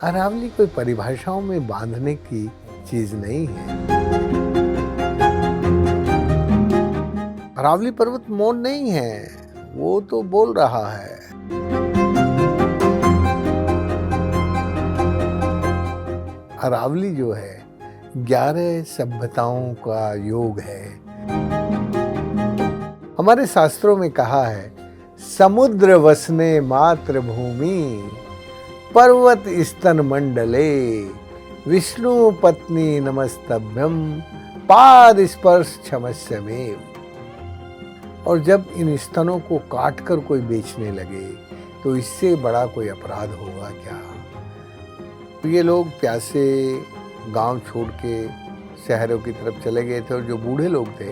अरावली कोई परिभाषाओं में बांधने की चीज नहीं है। अरावली पर्वत मौन नहीं है, वो तो बोल रहा है। अरावली जो है 11 सभ्यताओं का योग है। हमारे शास्त्रों में कहा है, समुद्र वसने मातृभूमि, पर्वत स्तन मंडले, विष्णु पत्नी नमस्तभ्यम, पाद स्पर्श क्षमस्यमेव। और जब इन स्तनों को काट कर कोई बेचने लगे तो इससे बड़ा कोई अपराध होगा क्या। तो ये लोग प्यासे गांव छोड़ के शहरों की तरफ चले गए थे और जो बूढ़े लोग थे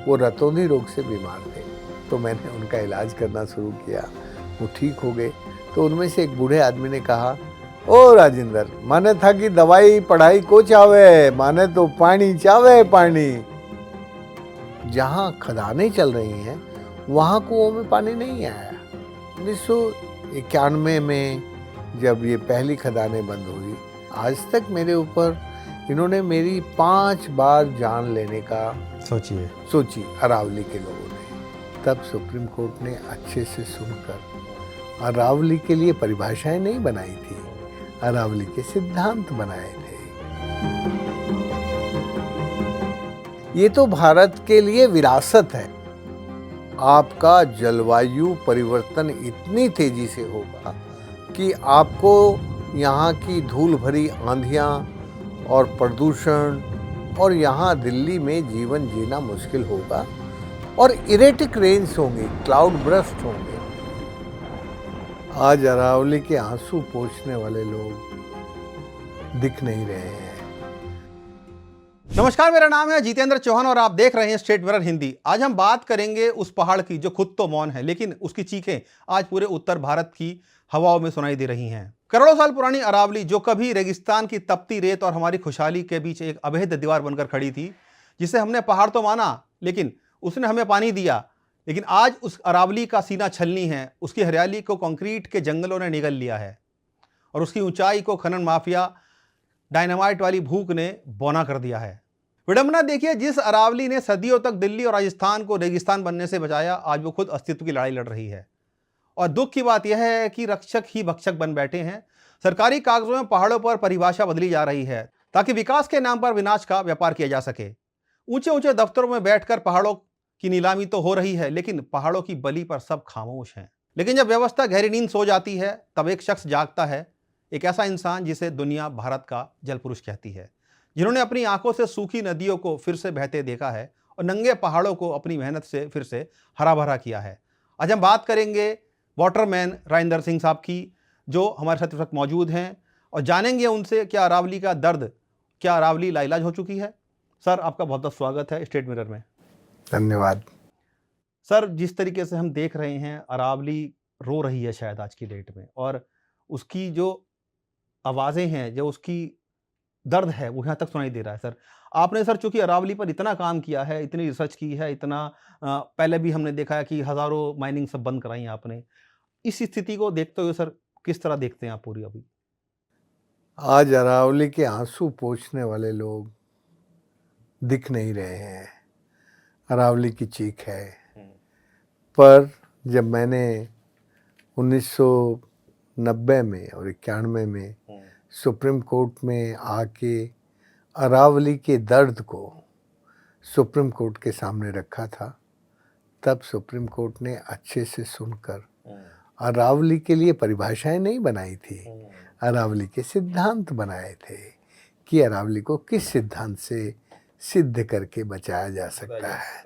वो रतौंधी रोग से बीमार थे। तो मैंने उनका इलाज करना शुरू किया, वो ठीक हो गए। तो उनमें से एक बूढ़े आदमी ने कहा, ओ राजेंद्र, माने था कि दवाई पढ़ाई को चावे, माने तो पानी चावे पानी। जहाँ खदानें चल रही हैं वहाँ कुओं में पानी नहीं आया। 1991 में जब ये पहली खदानें बंद हुई, आज तक मेरे ऊपर इन्होंने मेरी 5 बार जान लेने का सोची अरावली के लोगों ने। तब सुप्रीम कोर्ट ने अच्छे से सुनकर अरावली के लिए परिभाषाएं नहीं बनाई थी, अरावली के सिद्धांत बनाए थे। ये तो भारत के लिए विरासत है। आपका जलवायु परिवर्तन इतनी तेजी से होगा कि आपको यहाँ की धूल भरी आंधियाँ और प्रदूषण, और यहाँ दिल्ली में जीवन जीना मुश्किल होगा, और इरेटिक रेन्स होंगे, क्लाउड बर्स्ट होंगे। आज अरावली के आंसू पोंछने वाले लोग दिख नहीं रहे हैं। नमस्कार, मेरा नाम है जितेंद्र चौहान और आप देख रहे हैं स्टेट मिरर हिंदी। आज हम बात करेंगे उस पहाड़ की जो खुद तो मौन है, लेकिन उसकी चीखें आज पूरे उत्तर भारत की हवाओं में सुनाई दे रही हैं। करोड़ों साल पुरानी अरावली, जो कभी रेगिस्तान की तपती रेत और हमारी खुशहाली के बीच एक अभेद्य दीवार बनकर खड़ी थी, जिसे हमने पहाड़ तो माना लेकिन उसने हमें पानी दिया। लेकिन आज उस अरावली का सीना छलनी है, उसकी हरियाली को कंक्रीट के जंगलों ने निगल लिया है और उसकी ऊंचाई को खनन माफिया डायनामाइट वाली भूख ने बौना कर दिया है। विडंबना देखिए, जिस अरावली ने सदियों तक दिल्ली और राजस्थान को रेगिस्तान बनने से बचाया, आज वो खुद अस्तित्व की लड़ाई लड़ रही है। और दुख की बात यह है कि रक्षक ही भक्षक बन बैठे हैं। सरकारी कागजों में पहाड़ों पर परिभाषा बदली जा रही है ताकि विकास के नाम पर विनाश का व्यापार किया जा सके। ऊंचे ऊंचे दफ्तरों में बैठकर पहाड़ों की नीलामी तो हो रही है, लेकिन पहाड़ों की बलि पर सब खामोश हैं। लेकिन जब व्यवस्था गहरी नींद सो जाती है, तब एक शख्स जागता है, एक ऐसा इंसान जिसे दुनिया भारत का जल पुरुष कहती है, जिन्होंने अपनी आंखों से सूखी नदियों को फिर से बहते देखा है और नंगे पहाड़ों को अपनी मेहनत से फिर से हरा भरा किया है। आज हम बात करेंगे वाटरमैन राजेंद्र सिंह साहब की, जो हमारे साथ इस वक्त मौजूद हैं, और जानेंगे उनसे क्या अरावली का दर्द, क्या अरावली लाइलाज हो चुकी है। सर, आपका बहुत बहुत स्वागत है स्टेट मिरर में। धन्यवाद। सर, जिस तरीके से हम देख रहे हैं, अरावली रो रही है शायद आज की डेट में, और उसकी जो आवाज़ें हैं, जो उसकी दर्द है, वो यहाँ तक सुनाई दे रहा है। सर, आपने सर चूंकि अरावली पर इतना काम किया है, इतनी रिसर्च की है, इतना पहले भी हमने देखा है कि हज़ारों माइनिंग सब बंद कराई आपने। इस स्थिति को देखते हुए सर किस तरह देखते हैं आप पूरी अभी? आज अरावली के आंसू पोंछने वाले लोग दिख नहीं रहे हैं। अरावली की चीख है। पर जब मैंने 1990 में और 91 में सुप्रीम कोर्ट में आके अरावली के दर्द को सुप्रीम कोर्ट के सामने रखा था, तब सुप्रीम कोर्ट ने अच्छे से सुनकर अरावली के लिए परिभाषाएं नहीं बनाई थी, अरावली के सिद्धांत बनाए थे कि अरावली को किस सिद्धांत से सिद्ध करके बचाया जा सकता है।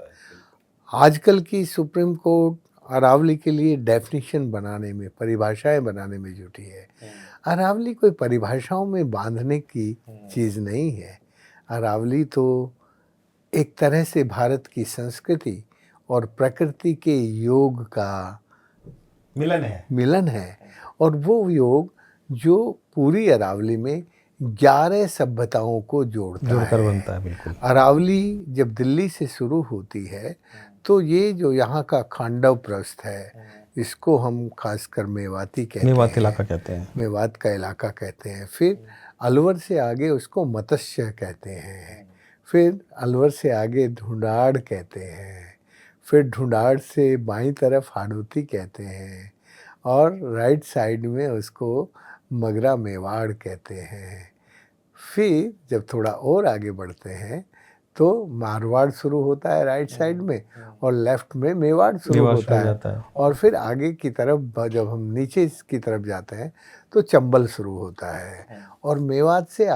आजकल की सुप्रीम कोर्ट अरावली के लिए डेफिनेशन बनाने में, परिभाषाएं बनाने में जुटी है। अरावली कोई परिभाषाओं में बांधने की चीज़ नहीं है। अरावली तो एक तरह से भारत की संस्कृति और प्रकृति के योग का मिलन है। और वो योग जो पूरी अरावली में 11 सभ्यताओं को जोड़कर बनता है। बिल्कुल। अरावली जब दिल्ली से शुरू होती है तो ये जो यहाँ का खांडव प्रस्थ है, इसको हम खासकर मेवाती कहते मेवात हैं, इलाका कहते हैं। मेवात का इलाका कहते हैं। फिर अलवर से आगे उसको मत्स्य कहते हैं, फिर अलवर से आगे ढूंढाड़ कहते हैं, फिर ढूंढाड़ से बाईं तरफ हाड़ौती कहते हैं, और राइट साइड में उसको मगरा मेवाड़ कहते हैं। फिर जब थोड़ा और आगे बढ़ते हैं तो मारवाड़ शुरू होता है राइट साइड में, और लेफ्ट में मेवाड़ शुरू होता है, और फिर आगे की तरफ जब हम नीचे की तरफ जाते हैं तो चंबल शुरू होता है। और मेवाड़ से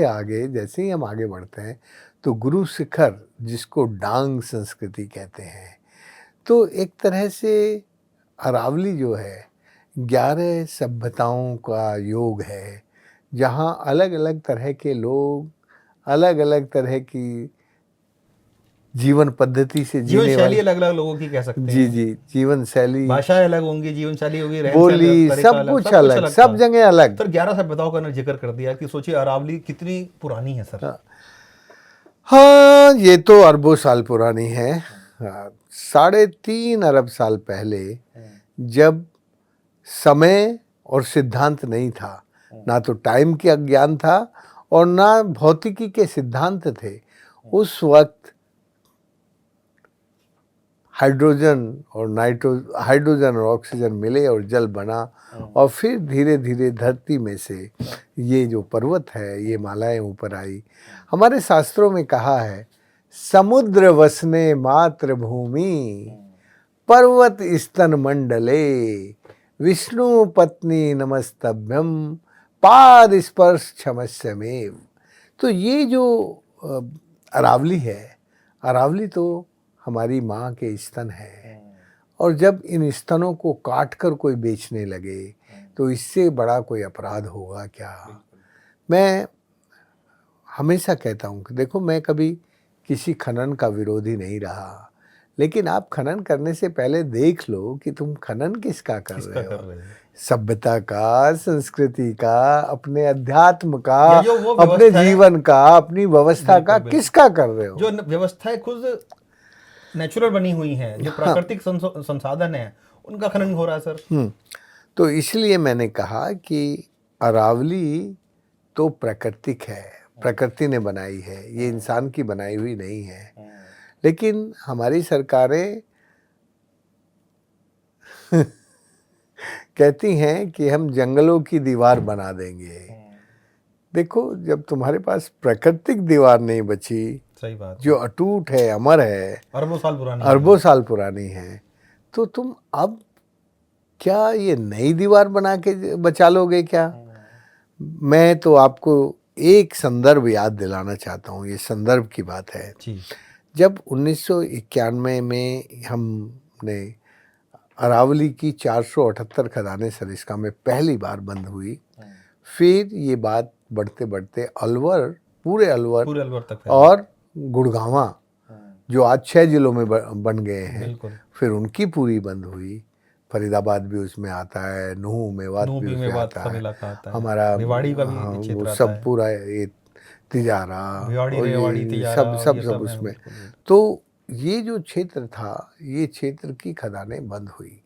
आगे जैसे ही हम आगे बढ़ते हैं तो गुरु शिखर, जिसको डांग संस्कृति कहते हैं। तो एक तरह से अरावली जो है 11 सभ्यताओं का योग है, जहाँ अलग अलग तरह के लोग अलग अलग तरह की जीवन पद्धति से जीवन जीने शैली वाले, अलग अलग लोगों की कह सकते हैं। जी जी, जीवन शैली, भाषाएं अलग होंगी, जीवन शैली होगी, रहन बोली, सहन, तरीका सब कुछ अलग, था। सब जगह अलग। सर 11 सभ्यताओं का जिक्र कर दिया कि सोचिए अरावली कितनी पुरानी है सर। हाँ, ये तो अरबों साल पुरानी है। 3.5 अरब साल पहले, जब समय और सिद्धांत नहीं था, ना तो टाइम का ज्ञान था और ना भौतिकी के सिद्धांत थे, उस वक्त हाइड्रोजन और ऑक्सीजन मिले और जल बना, और फिर धीरे धीरे धरती में से ये जो पर्वत है, ये मालाएं ऊपर आई। हमारे शास्त्रों में कहा है, समुद्र वसने मातृभूमि, पर्वत स्तन मंडले, विष्णु पत्नी नमस्तभ्यम, पाद स्पर्श क्षमस्यमेव। तो ये जो अरावली है, अरावली तो हमारी माँ के स्तन है, और जब इन स्तनों को काट कर कोई बेचने लगे तो इससे बड़ा कोई अपराध होगा क्या। मैं हमेशा कहता हूँ कि देखो, मैं कभी किसी खनन का विरोधी नहीं रहा, लेकिन आप खनन करने से पहले देख लो कि तुम खनन किसका कर रहे हो। सभ्यता का, संस्कृति का, अपने अध्यात्म का, अपने जीवन का, अपनी व्यवस्था का किसका कर रहे हो। जो व्यवस्थाएं खुद नेचुरल बनी हुई हैं, जो प्राकृतिक संसाधन है, उनका खनन हो रहा है सर। तो इसलिए मैंने कहा कि अरावली तो प्राकृतिक है, प्रकृति ने बनाई है, ये इंसान की बनाई हुई नहीं है। लेकिन हमारी सरकारें कहती हैं कि हम जंगलों की दीवार बना देंगे। देखो, जब तुम्हारे पास प्राकृतिक दीवार नहीं बची, सही बात, जो अटूट है, अमर है, अरबों साल पुरानी है, तो तुम अब क्या ये नई दीवार बना के बचा लोगे क्या। मैं तो आपको एक संदर्भ याद दिलाना चाहता हूँ, ये संदर्भ की बात है। जब 1991 में हमने अरावली की 478 खदानें सरिस्का में पहली बार बंद हुई, फिर ये बात बढ़ते बढ़ते अलवर, पूरे अलवर तक और गुड़गांवा, जो आज 6 जिलों में बन गए हैं, फिर उनकी पूरी बंद हुई। फरीदाबाद भी उसमें आता है, नूह मेवात भी उसमें आता है, हमारा भिवाड़ी का भी वो सब पूरा ये तिजारा, सब उसमें। तो ये जो क्षेत्र था, ये क्षेत्र की खदानें बंद हुई,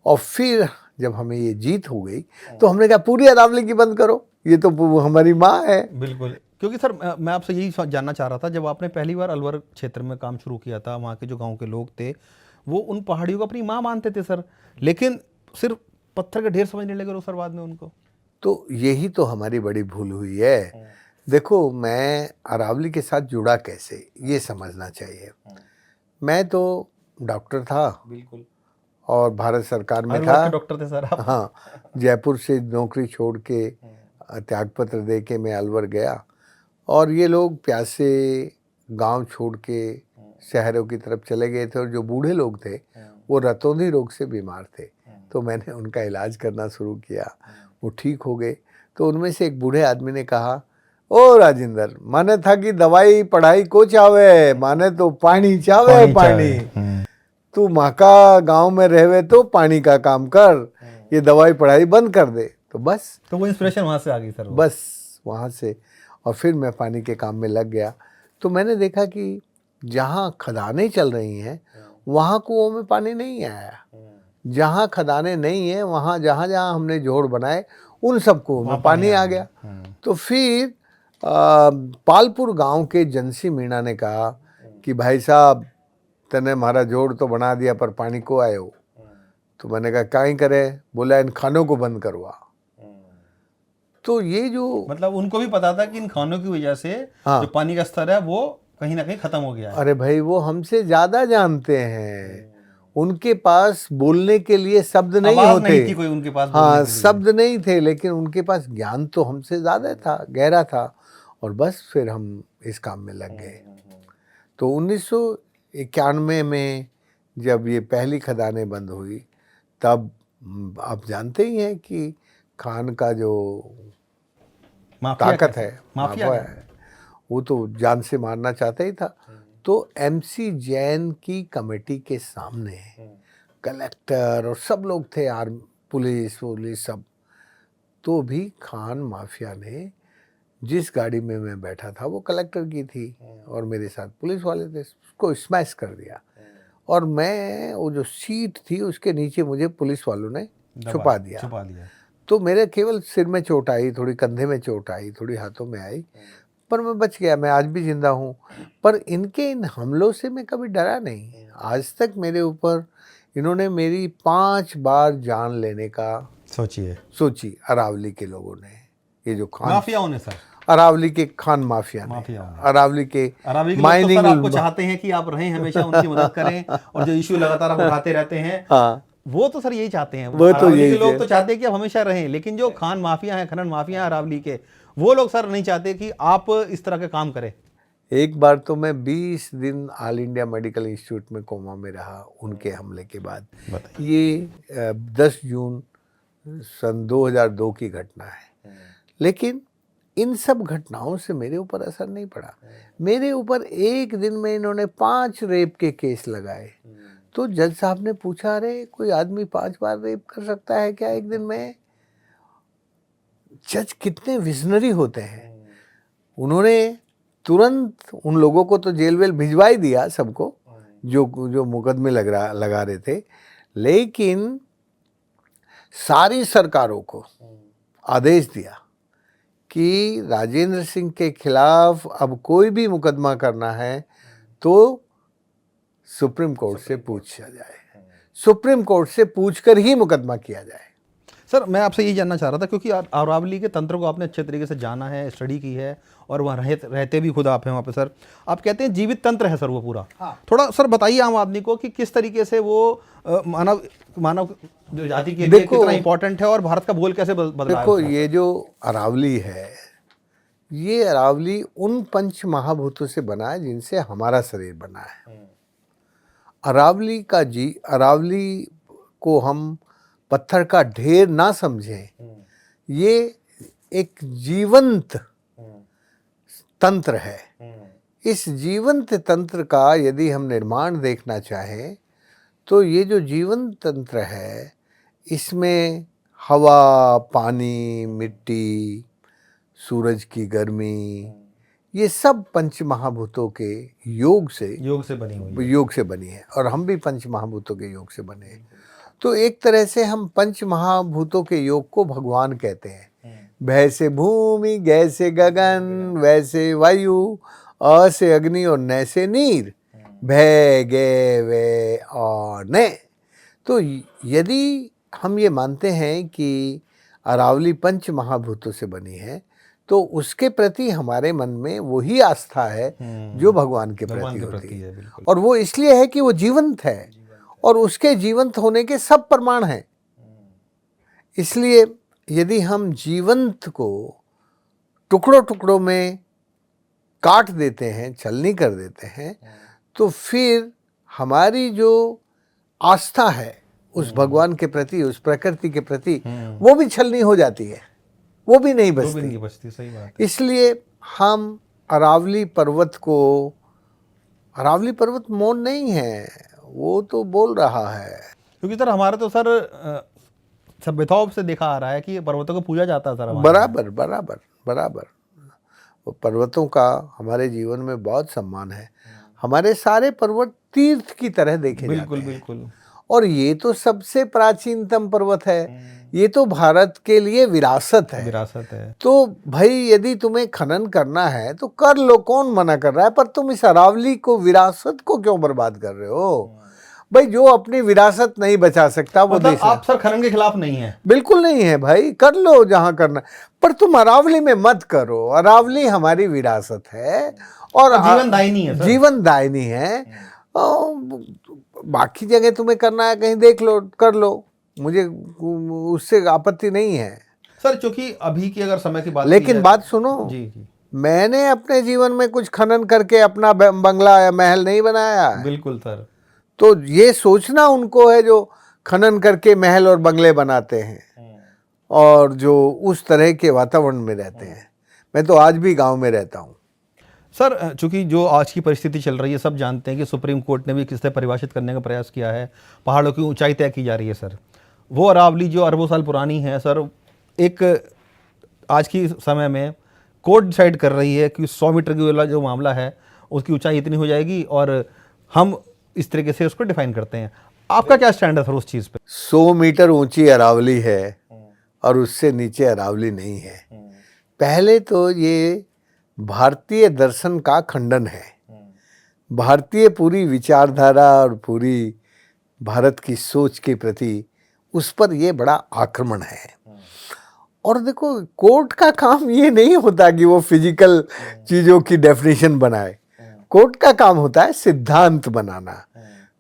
और फिर जब हमें ये जीत हो गई तो हमने कहा पूरी अरावली की बंद करो, ये तो हमारी माँ है। बिल्कुल, क्योंकि सर मैं आपसे यही जानना चाह रहा था, जब आपने पहली बार अलवर क्षेत्र में काम शुरू किया था, वहाँ के जो गांव के लोग थे वो उन पहाड़ियों को अपनी माँ मानते थे सर, लेकिन सिर्फ पत्थर के ढेर समझने लगे सर बाद में उनको। तो यही तो हमारी बड़ी भूल हुई है। देखो, मैं अरावली के साथ जुड़ा कैसे, ये समझना चाहिए। मैं तो डॉक्टर था, बिल्कुल, और भारत सरकार में था, डॉक्टर थे सर आप। हाँ, जयपुर से नौकरी छोड़ के त्यागपत्र दे के मैं अलवर गया, और ये लोग प्यासे गांव छोड़ के शहरों की तरफ चले गए थे, और जो बूढ़े लोग थे वो रतौंधी रोग से बीमार थे। तो मैंने उनका इलाज करना शुरू किया, वो ठीक हो गए। तो उनमें से एक बूढ़े आदमी ने कहा, ओ राजेंद्र, माने था कि दवाई पढ़ाई को चावे, माने तो पानी चावे, पानी। तू माँ का गाँव में रहवे तो पानी का काम कर, ये दवाई पढ़ाई बंद कर दे। तो बस, तो वो इंस्पिरेशन वहाँ से आ गई सर। बस वहाँ से, और फिर मैं पानी के काम में लग गया। तो मैंने देखा कि जहाँ खदानें चल रही हैं वहाँ कुओं में पानी नहीं आया। जहाँ खदानें नहीं है वहाँ जहाँ जहाँ हमने जोड़ बनाए उन सब कुओं में पानी आ गया। तो फिर पालपुर गांव के जंसी मीणा ने कहा कि भाई साहब तने हमारा जोड़ तो बना दिया पर पानी को आए हो। तो मैंने कहा क्या ही करे, बोला इन खानों को बंद करवा। तो ये जो मतलब उनको भी पता था कि इन खानों की वजह से हाँ। जो पानी का स्तर है वो कहीं ना कहीं खत्म हो गया है। अरे भाई वो हमसे ज्यादा जानते हैं, उनके पास बोलने के लिए शब्द नहीं आवाज होते। नहीं थी कोई उनके पास बोलने हाँ के लिए। शब्द नहीं थे, लेकिन उनके पास ज्ञान तो हमसे ज्यादा था, गहरा था। और बस फिर हम इस काम में लग गए। तो 1991 में जब ये पहली खदानें बंद हुई तब आप जानते ही हैं कि खान का जो माफिया ताकत कैसे? है, माफिया माफिया है, वो तो जान से मारना चाहता ही था। तो एमसी जैन की कमेटी के सामने कलेक्टर और सब लोग थे, आर्मी, पुलिस सब। तो भी खान माफिया ने जिस गाड़ी में मैं बैठा था वो कलेक्टर की थी और मेरे साथ पुलिस वाले थे, उसको स्मैश कर दिया। और मैं वो जो सीट थी उसके नीचे मुझे पुलिस वालों ने छुपा दिया। तो मेरे केवल सिर में चोट आई, थोड़ी कंधे में चोट आई, थोड़ी हाथों में आई, पर मैं बच गया। मैं आज भी जिंदा हूँ। पर इनके इन हमलों से मैं कभी डरा नहीं। आज तक मेरे ऊपर इन्होंने मेरी 5 बार जान लेने का सोची अरावली के लोगों ने। ये जो खान माफियाओं ने सर, अरावली के खान माफिया ने, अरावली के माइनिंग लोग आपको चाहते हैं कि आप रहें, हमेशा उनकी मदद करें और जो इश्यू लगातार आप उठाते रहते हैं। हाँ वो तो सर यही चाहते हैं। वो तो यही लोग तो चाहते हैं कि आप हमेशा रहें, लेकिन जो खान माफिया हैं, खनन माफिया हैं अरावली के, वो लोग सर नहीं चाहते कि आप इस तरह के काम करें। एक बार तो मैं 20 दिन ऑल इंडिया मेडिकल इंस्टीट्यूट में कोमा में रहा उनके हमले के बाद। ये 10 जून सन 2002 की घटना है। लेकिन इन सब घटनाओं से मेरे ऊपर असर नहीं पड़ा। मेरे ऊपर एक दिन में इन्होंने 5 रेप के केस लगाए। तो जज साहब ने पूछा, अरे कोई आदमी 5 बार रेप कर सकता है क्या एक दिन में? जज कितने विजनरी होते हैं। उन्होंने तुरंत उन लोगों को तो जेल वेल भिजवा ही दिया, सबको जो मुकदमे लगा रहे थे। लेकिन सारी सरकारों को आदेश दिया कि राजेंद्र सिंह के खिलाफ अब कोई भी मुकदमा करना है तो सुप्रीम कोर्ट से पूछा जाए, सुप्रीम कोर्ट से पूछकर ही मुकदमा किया जाए। सर मैं आपसे ये जानना चाह रहा था, क्योंकि अरावली के तंत्र को आपने अच्छे तरीके से जाना है, स्टडी की है और वहाँ रहते भी खुद आप हैं वहाँ पे। सर आप कहते हैं जीवित तंत्र है सर वो पूरा। हाँ। थोड़ा सर बताइए आम आदमी को कि किस तरीके से वो मानव जो जाति के लिए कितना इंपॉर्टेंट है और भारत का भूगोल कैसे बदला है। देखो ये जो अरावली है, ये अरावली उन पंच महाभूतों से बना है जिनसे हमारा शरीर बना है। अरावली को हम पत्थर का ढेर ना समझें। ये एक जीवंत तंत्र है। इस जीवंत तंत्र का यदि हम निर्माण देखना चाहें तो ये जो जीवंत तंत्र है इसमें हवा, पानी, मिट्टी, सूरज की गर्मी, ये सब पंच महाभूतों के योग से बनी है और हम भी पंच महाभूतों के योग से बने हैं। तो एक तरह से हम पंच महाभूतों के योग को भगवान कहते हैं। भय से भूमि, गै से गगन, वैसे वायु, अ से अग्नि और न से नीर, भय गे वे और ने। तो यदि हम ये मानते हैं कि अरावली पंच महाभूतों से बनी है तो उसके प्रति हमारे मन में वही आस्था है जो भगवान के प्रति होती है। और वो इसलिए है कि वो जीवंत है और उसके जीवंत होने के सब प्रमाण हैं। इसलिए यदि हम जीवंत को टुकड़ों टुकड़ों में काट देते हैं, छलनी कर देते हैं, तो फिर हमारी जो आस्था है उस भगवान के प्रति, उस प्रकृति के प्रति, वो भी छलनी हो जाती है, वो भी नहीं बचती। सही बात है। इसलिए हम अरावली पर्वत मौन नहीं है, वो तो बोल रहा है। क्योंकि सर हमारा तो सर सभ्यताओं से देखा आ रहा है कि पर्वतों को पूजा जाता है सर। बराबर वो पर्वतों का हमारे जीवन में बहुत सम्मान है। हमारे सारे पर्वत तीर्थ की तरह देखे जाते बिल्कुल हैं। बिल्कुल। और ये तो सबसे प्राचीनतम पर्वत है, ये तो भारत के लिए विरासत है। विरासत है। तो भाई यदि तुम्हें खनन करना है तो कर लो, कौन मना कर रहा है, पर तुम इस अरावली को, विरासत को क्यों बर्बाद कर रहे हो? भाई जो अपनी विरासत नहीं बचा सकता वो मतलब देश आप सर खनन के खिलाफ नहीं है? बिल्कुल नहीं है भाई, कर लो जहां करना, पर तुम अरावली में मत करो। अरावली हमारी विरासत है और जीवनदायिनी है सर। जीवनदायिनी है। बाकी जगह तुम्हें करना है कहीं देख लो, कर लो, मुझे उससे आपत्ति नहीं है सर। क्योंकि अभी की अगर समय की बात लेकिन बात सुनो, जी जी मैंने अपने जीवन में कुछ खनन करके अपना बंगला या महल नहीं बनाया है। बिल्कुल सर। तो ये सोचना उनको है जो खनन करके महल और बंगले बनाते हैं और जो उस तरह के वातावरण में रहते हैं। मैं तो आज भी गांव में रहता हूँ। सर चूंकि जो आज की परिस्थिति चल रही है, सब जानते हैं कि सुप्रीम कोर्ट ने भी किस तरह परिभाषित करने का प्रयास किया है, पहाड़ों की ऊंचाई तय की जा रही है सर। वो अरावली जो अरबों साल पुरानी है सर, एक आज की समय में कोर्ट डिसाइड कर रही है कि 100 मीटर की वाला जो मामला है उसकी ऊंचाई इतनी हो जाएगी और हम इस तरीके से उसको डिफाइन करते हैं। आपका क्या स्टैंड है सर उस चीज़ पे? 100 मीटर ऊंची अरावली है और उससे नीचे अरावली नहीं है। पहले तो ये भारतीय दर्शन का खंडन है। भारतीय पूरी विचारधारा और पूरी भारत की सोच के प्रति उस पर ये बड़ा आक्रमण है। और देखो, कोर्ट का काम ये नहीं होता कि वो फिजिकल चीज़ों की डेफिनेशन बनाए। कोर्ट का काम होता है सिद्धांत बनाना।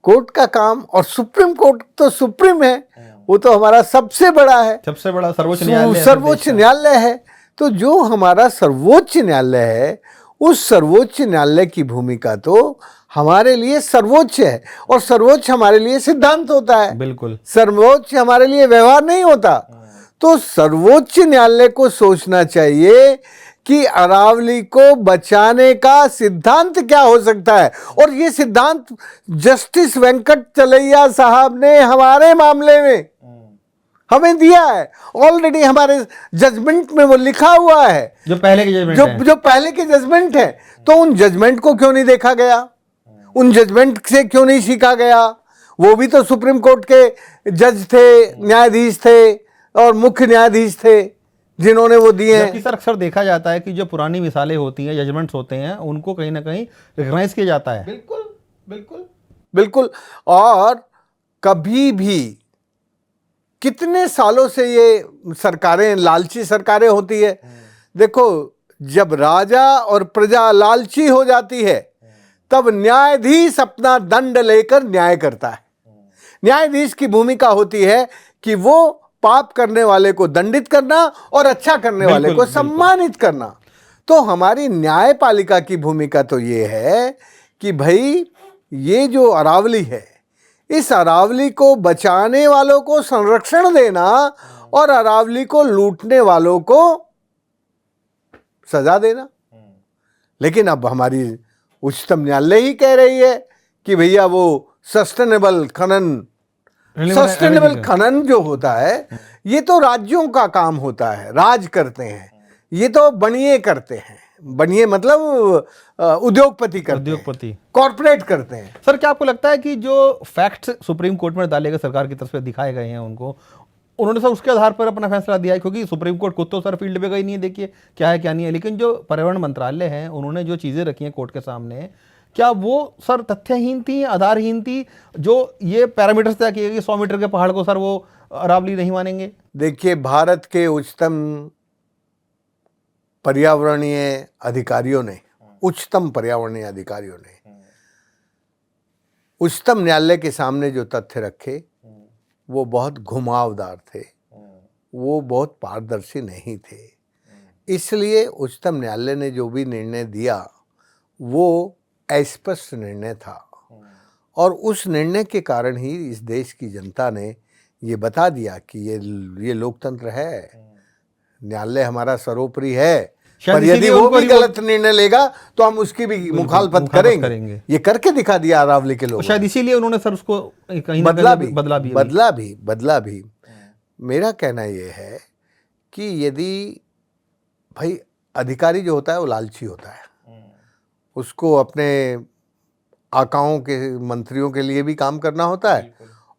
कोर्ट का काम, और सुप्रीम कोर्ट तो सुप्रीम है, वो तो हमारा सबसे बड़ा है, सबसे बड़ा सर्वोच्च न्यायालय है सर्वोच्च न्यायालय है। तो जो हमारा सर्वोच्च न्यायालय है, उस सर्वोच्च न्यायालय की भूमिका तो हमारे लिए सर्वोच्च है। और सर्वोच्च हमारे लिए सिद्धांत होता है, बिल्कुल। सर्वोच्च हमारे लिए व्यवहार नहीं होता। तो सर्वोच्च न्यायालय को सोचना चाहिए कि अरावली को बचाने का सिद्धांत क्या हो सकता है। और ये सिद्धांत जस्टिस वेंकट चलैया साहब ने हमारे मामले में हमें दिया है। ऑलरेडी हमारे जजमेंट में वो लिखा हुआ है, जो पहले के जजमेंट जो पहले के जजमेंट है। तो उन जजमेंट को क्यों नहीं देखा गया, उन जजमेंट से क्यों नहीं सीखा गया? वो भी तो सुप्रीम कोर्ट के जज थे, न्यायाधीश थे और मुख्य न्यायाधीश थे जिन्होंने वो दिए हैं। जबकि सर अक्सर देखा जाता है कि जो पुरानी मिसालें होती हैं, जजमेंट्स होते हैं, उनको कहीं ना कहीं रिकॉग्नाइज किया जाता है। बिल्कुल बिल्कुल बिल्कुल। और कभी भी, कितने सालों से ये सरकारें, लालची सरकारें होती है। देखो, जब राजा और प्रजा लालची हो जाती है तब न्यायाधीश अपना दंड लेकर न्याय करता है। न्यायाधीश की भूमिका होती है कि वो पाप करने वाले को दंडित करना और अच्छा करने वाले को सम्मानित करना। तो हमारी न्यायपालिका की भूमिका तो ये है कि भाई ये जो अरावली है, इस अरावली को बचाने वालों को संरक्षण देना और अरावली को लूटने वालों को सजा देना। लेकिन अब हमारी उच्चतम न्यायालय ही कह रही है कि भैया वो सस्टेनेबल खनन जो होता है, ये तो राज्यों का काम होता है, राज करते हैं। ये तो बनिए करते हैं, बनिए मतलब उद्योगपति करते हैं, कॉर्पोरेट करते हैं। सर क्या आपको लगता है कि जो फैक्ट्स सुप्रीम कोर्ट में डाले गए, सरकार की तरफ से दिखाए गए हैं, उन्होंने सर उसके आधार पर अपना फैसला दिया है? क्योंकि सुप्रीम कोर्ट खुद तो सर फील्ड पे गई नहीं है, देखिए क्या है क्या नहीं है। लेकिन जो पर्यावरण मंत्रालय है, उन्होंने जो चीज़ें रखी हैं कोर्ट के सामने, क्या वो सर तथ्यहीन थी, आधारहीन थी? जो ये पैरामीटर्स तय किए गए 100 मीटर के पहाड़ को सर वो अरावली नहीं मानेंगे? देखिए, भारत के उच्चतम पर्यावरणीय अधिकारियों ने, उच्चतम पर्यावरणीय अधिकारियों ने उच्चतम न्यायालय के सामने जो तथ्य रखे वो बहुत घुमावदार थे, वो बहुत पारदर्शी नहीं थे। इसलिए उच्चतम न्यायालय ने जो भी निर्णय दिया वो अस्पष्ट निर्णय था। और उस निर्णय के कारण ही इस देश की जनता ने ये बता दिया कि ये लोकतंत्र है, न्यायालय हमारा सर्वोपरि है। पर यदि वो भी गलत निर्णय लेगा तो हम उसकी भी मुखालफत करेंगे। ये करके दिखा दिया अरावली के लोगों ने। शायद इसीलिए उन्होंने सर उसको कहीं बदला भी। मेरा कहना ये है कि यदि भाई अधिकारी जो होता है वो लालची होता है, उसको अपने आकाओं के मंत्रियों के लिए भी काम करना होता है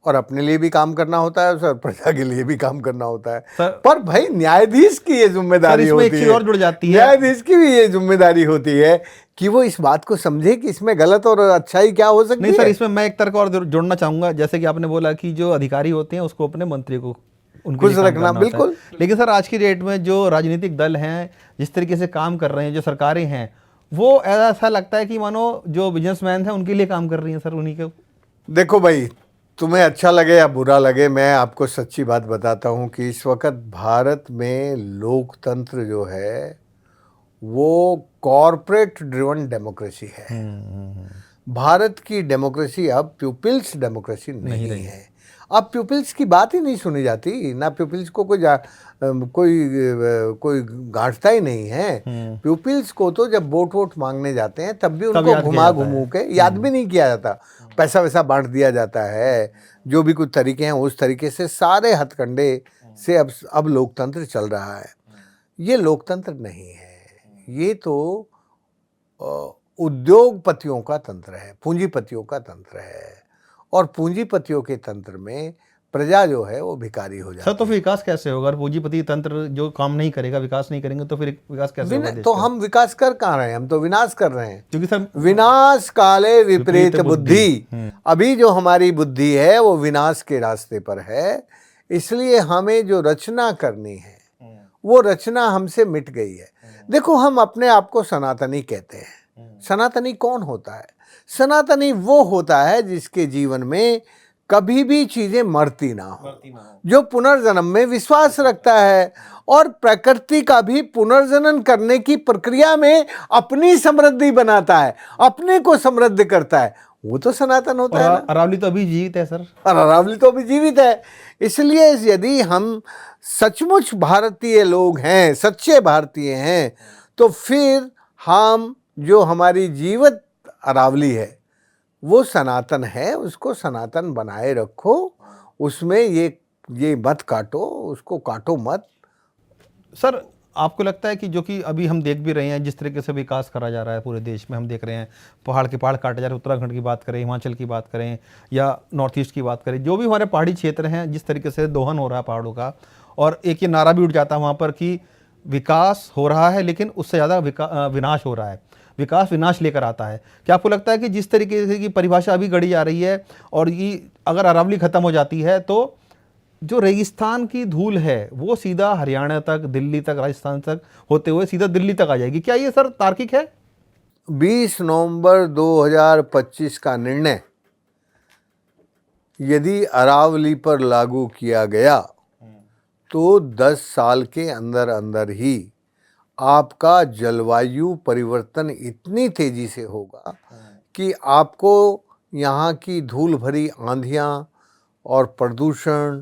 और अपने लिए भी काम करना होता है और प्रजा के लिए भी काम करना होता है। सर पर भाई न्यायाधीश की ये जिम्मेदारी इसमें एक होती चीज है, और जुड़ जाती है। न्यायाधीश की भी ये जिम्मेदारी होती है कि वो इस बात को समझे कि इसमें गलत और अच्छाई क्या हो सकती नहीं सर, है। इसमें मैं एक तर्क और जोड़ना चाहूंगा, जैसे कि आपने बोला कि जो अधिकारी होते हैं उसको अपने मंत्री को उनके खुश लिए काम रखना, करना होता है। बिल्कुल। लेकिन सर आज की डेट में जो राजनीतिक दल हैं जिस तरीके से काम कर रहे हैं, जो सरकारें हैं, वो ऐसा लगता है कि मानो जो बिजनेसमैन हैं उनके लिए काम कर रही हैं सर, उन्हीं के। देखो भाई, तुम्हें अच्छा लगे या बुरा लगे, मैं आपको सच्ची बात बताता हूँ कि इस वक्त भारत में लोकतंत्र जो है वो कॉरपोरेट ड्रिवन डेमोक्रेसी है। भारत की डेमोक्रेसी अब पीपल्स डेमोक्रेसी नहीं है। अब पीपल्स की बात ही नहीं सुनी जाती, ना पीपल्स को कोई गांठता ही नहीं है। पीपल्स को तो जब वोट मांगने जाते हैं तब भी उनको घुमा के याद भी नहीं किया जाता, पैसा वैसा बांट दिया जाता है। जो भी कुछ तरीके हैं उस तरीके से सारे हथकंडे से अब लोकतंत्र चल रहा है। ये लोकतंत्र नहीं है, ये तो उद्योगपतियों का तंत्र है, पूंजीपतियों का तंत्र है। और पूंजीपतियों के तंत्र में प्रजा जो है वो भिखारी हो जाती है। तो फिर विकास कैसे होगा? पूंजीपति तंत्र जो काम नहीं करेगा, विकास नहीं करेंगे, तो फिर विकास कैसे होगा? तो हम विकास कर कहाँ रहे हैं, हम तो विनाश कर रहे हैं। क्योंकि सर विनाश काले विपरीत बुद्धि, अभी जो हमारी बुद्धि है वो विनाश के रास्ते पर है। इसलिए हमें जो रचना करनी है वो रचना हमसे मिट गई है। देखो, हम अपने आप को सनातनी कहते हैं। सनातनी कौन होता है? सनातनी वो होता है जिसके जीवन में कभी भी चीजें मरती ना हो, जो पुनर्जन्म में विश्वास रखता है और प्रकृति का भी पुनर्जनन करने की प्रक्रिया में अपनी समृद्धि बनाता है, अपने को समृद्ध करता है, वो तो सनातन होता है ना। अरावली तो अभी जीवित है सर, और अरावली तो अभी जीवित है। इसलिए यदि हम सचमुच भारतीय लोग हैं, सच्चे भारतीय हैं, तो फिर हम जो हमारी जीवित अरावली है वो सनातन है, उसको सनातन बनाए रखो, उसमें ये मत काटो, उसको काटो मत। सर आपको लगता है कि जो कि अभी हम देख भी रहे हैं, जिस तरीके से विकास करा जा रहा है पूरे देश में, हम देख रहे हैं पहाड़ के पहाड़ काटे जा रहे हैं, उत्तराखंड की बात करें, हिमाचल की बात करें या नॉर्थ ईस्ट की बात करें, जो भी हमारे पहाड़ी क्षेत्र हैं, जिस तरीके से दोहन हो रहा है पहाड़ों का, और एक ये नारा भी उठ जाता है वहाँ पर कि विकास हो रहा है लेकिन उससे ज़्यादा विनाश हो रहा है, विकास विनाश लेकर आता है। क्या आपको लगता है कि जिस तरीके से की परिभाषा अभी गढ़ी जा रही है, और ये अगर अरावली खत्म हो जाती है तो जो रेगिस्तान की धूल है वो सीधा हरियाणा तक, दिल्ली तक, राजस्थान तक होते हुए सीधा दिल्ली तक आ जाएगी? क्या ये सर तार्किक है? 20 नवंबर 2025 का निर्णय यदि अरावली पर लागू किया गया तो 10 साल के अंदर अंदर ही आपका जलवायु परिवर्तन इतनी तेजी से होगा कि आपको यहाँ की धूल भरी आंधियाँ और प्रदूषण,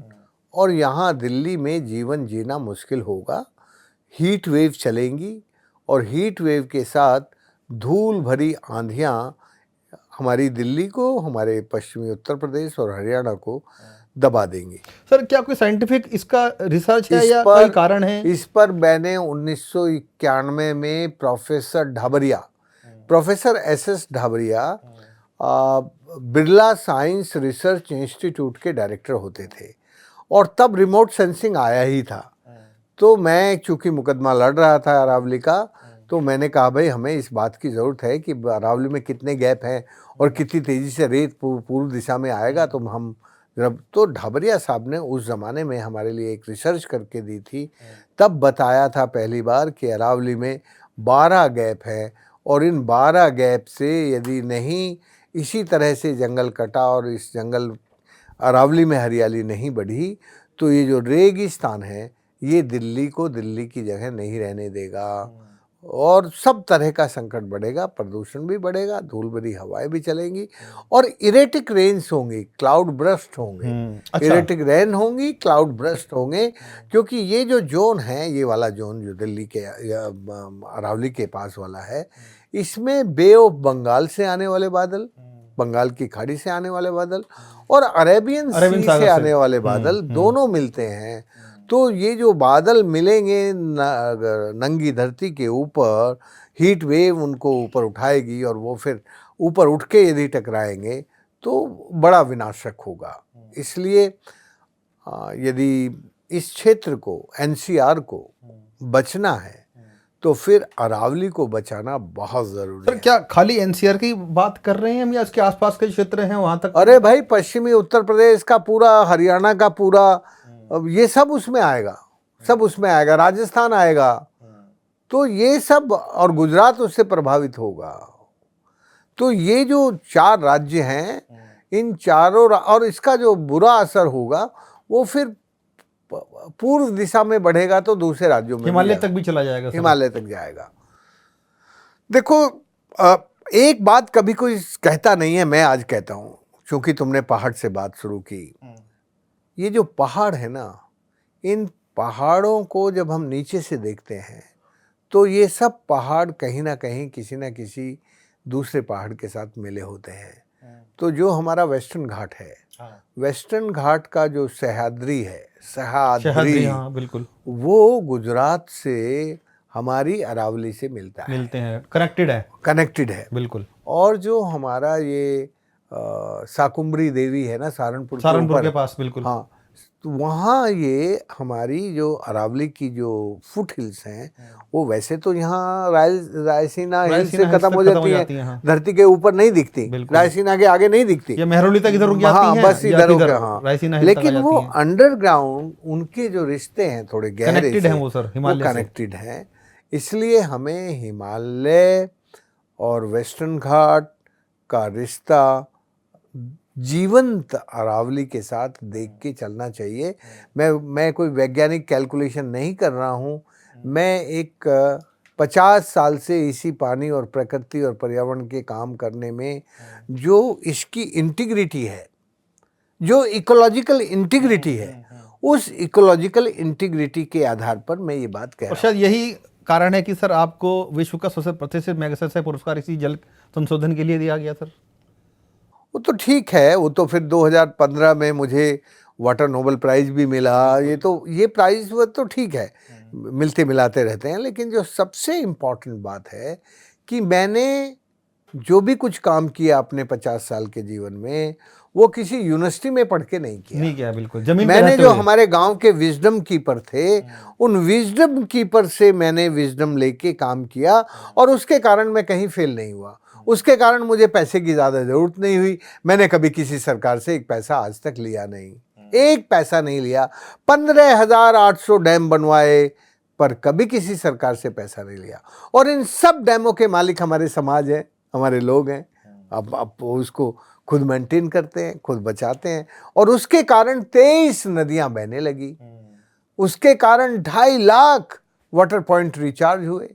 और यहाँ दिल्ली में जीवन जीना मुश्किल होगा। हीट वेव चलेंगी और हीट वेव के साथ धूल भरी आंधियाँ हमारी दिल्ली को, हमारे पश्चिमी उत्तर प्रदेश और हरियाणा को दबा देंगी। सर क्या कोई साइंटिफिक इसका रिसर्च है या कोई कारण है? इस पर मैंने 1991 में professor S Dhabaria Birla science research institute के डायरेक्टर होते थे और तब रिमोट सेंसिंग आया ही था। तो मैं चूंकि मुकदमा लड़ रहा था अरावली का, तो मैंने कहा भाई हमें इस बात की ज़रूरत है कि अरावली में कितने गैप हैं और कितनी तेज़ी से रेत पूर्व दिशा में आएगा, तो हम तो ढाबरिया साहब ने उस ज़माने में हमारे लिए एक रिसर्च करके दी थी। तब बताया था पहली बार कि अरावली में 12 गैप है और इन 12 गैप से यदि नहीं इसी तरह से जंगल कटा और इस जंगल अरावली में हरियाली नहीं बढ़ी तो ये जो रेगिस्तान है ये दिल्ली को दिल्ली की जगह नहीं रहने देगा और सब तरह का संकट बढ़ेगा, प्रदूषण भी बढ़ेगा, धूल भरी हवाएं भी चलेंगी और इरेटिक रेन्स होंगी, क्लाउड ब्रस्ट होंगे। अच्छा। इरेटिक रेन होंगी, क्लाउड ब्रस्ट होंगे, क्योंकि ये जो जोन है, ये वाला जोन जो दिल्ली के अरावली के पास वाला है, इसमें बे ऑफ बंगाल से आने वाले बादल, बंगाल की खाड़ी से आने वाले बादल और अरेबियन सी से आने वाले बादल दोनों मिलते हैं। तो ये जो बादल मिलेंगे नंगी धरती के ऊपर, हीट वेव उनको ऊपर उठाएगी और वो फिर ऊपर उठ के यदि टकराएंगे तो बड़ा विनाशक होगा। इसलिए यदि इस क्षेत्र को, एनसीआर को बचना है तो फिर अरावली को बचाना बहुत जरूरी सर है। क्या खाली एनसीआर की बात कर रहे हैं हम या इसके आसपास के क्षेत्र हैं वहां तक? अरे भाई, पश्चिमी उत्तर प्रदेश का पूरा, हरियाणा का पूरा, अब ये सब उसमें आएगा, सब उसमें आएगा, राजस्थान आएगा, तो ये सब, और गुजरात उससे प्रभावित होगा। तो ये जो 4 राज्य हैं, इन चारों और इसका जो बुरा असर होगा वो फिर पूर्व दिशा में बढ़ेगा तो दूसरे राज्यों में हिमालय तक भी चला जाएगा सर। हिमालय तक जाएगा। देखो, एक बात कभी कोई कहता नहीं है, मैं आज कहता हूं, क्योंकि तुमने पहाड़ से बात शुरू की। ये जो पहाड़ है ना, इन पहाड़ों को जब हम नीचे से देखते हैं तो ये सब पहाड़ कहीं ना कहीं किसी ना किसी दूसरे पहाड़ के साथ मिले होते हैं। तो जो हमारा वेस्टर्न घाट है, वेस्टर्न घाट का जो सह्याद्री है, सह्याद्री, हाँ बिल्कुल, वो गुजरात से हमारी अरावली से मिलते हैं, कनेक्टेड है बिल्कुल। और जो हमारा ये साकुम्बरी देवी है ना, सहारनपुर के पास, बिल्कुल, हाँ, तो वहाँ ये हमारी जो अरावली की जो फुट हिल्स हैं, वो वैसे तो यहाँ रायसीना हिल्स से खत्म हो जाती हैं, हाँ। धरती के ऊपर नहीं दिखती, रायसीना के आगे नहीं दिखती, ये मेहरौली तक इधर रुक जाती हैं, बस इधर हो गया, हाँ। लेकिन वो अंडरग्राउंड उनके जो रिश्ते हैं थोड़े गहरे से, वो सर हिमालय कनेक्टेड हैं। इसलिए हमें हिमालय और वेस्टर्न घाट का रिश्ता जीवंत अरावली के साथ देख के चलना चाहिए। मैं कोई वैज्ञानिक कैलकुलेशन नहीं कर रहा हूँ, मैं एक 50 साल से इसी पानी और प्रकृति और पर्यावरण के काम करने में जो इसकी इंटीग्रिटी है, जो इकोलॉजिकल इंटीग्रिटी है, उस इकोलॉजिकल इंटीग्रिटी के आधार पर मैं ये बात कह रहा हूँ। शायद यही कारण है कि सर आपको विश्व का सबसे प्रतिष्ठित मैगसेसे पुरस्कार इसी जल संशोधन के लिए दिया गया सर। वो तो ठीक है, वो तो फिर 2015 में मुझे वाटर नोबेल प्राइज़ भी मिला। ये प्राइज़ वो तो ठीक है, मिलते मिलाते रहते हैं। लेकिन जो सबसे इम्पॉर्टेंट बात है कि मैंने जो भी कुछ काम किया अपने 50 साल के जीवन में, वो किसी यूनिवर्सिटी में पढ़ के नहीं किया, बिल्कुल जमीन। मैंने जो हमारे गांव के विजडम कीपर थे, उन विजडम कीपर से मैंने विजडम लेके काम किया, और उसके कारण मैं कहीं फेल नहीं हुआ। उसके कारण मुझे पैसे की ज़्यादा ज़रूरत नहीं हुई। मैंने कभी किसी सरकार से एक पैसा आज तक लिया नहीं, एक पैसा नहीं लिया। 15,800 डैम बनवाए, पर कभी किसी सरकार से पैसा नहीं लिया। और इन सब डैमों के मालिक हमारे समाज है, हमारे लोग हैं। अब उसको खुद मेंटेन करते हैं, खुद बचाते हैं, और उसके कारण 23 नदियां बहने लगी। उसके कारण 2.5 लाख वाटर पॉइंट रिचार्ज हुए।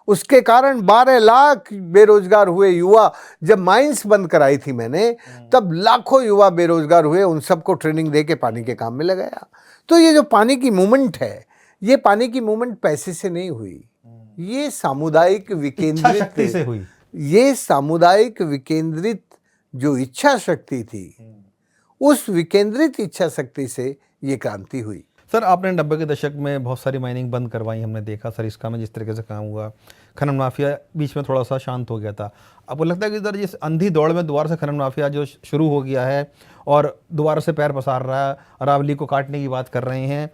उसके कारण 12 लाख बेरोजगार हुए युवा। जब माइंस बंद कराई थी मैंने, तब लाखों युवा बेरोजगार हुए, उन सबको ट्रेनिंग दे के पानी के काम में लगाया। तो ये जो पानी की मूवमेंट है, ये पानी की मूवमेंट पैसे से नहीं हुई, ये सामुदायिक विकेंद्रित से हुई। ये सामुदायिक विकेंद्रित जो इच्छा शक्ति थी, उस विकेंद्रित इच्छा शक्ति से ये क्रांति हुई। सर आपने 90 के दशक में बहुत सारी माइनिंग बंद करवाई, हमने देखा सरिस्का में जिस तरीके से काम हुआ। खनन माफिया बीच में थोड़ा सा शांत हो गया था। आपको लगता है कि इधर जिस अंधी दौड़ में दोबारा से खनन माफिया जो शुरू हो गया है और दोबारा से पैर पसार रहा है, अरावली को काटने की बात कर रहे हैं,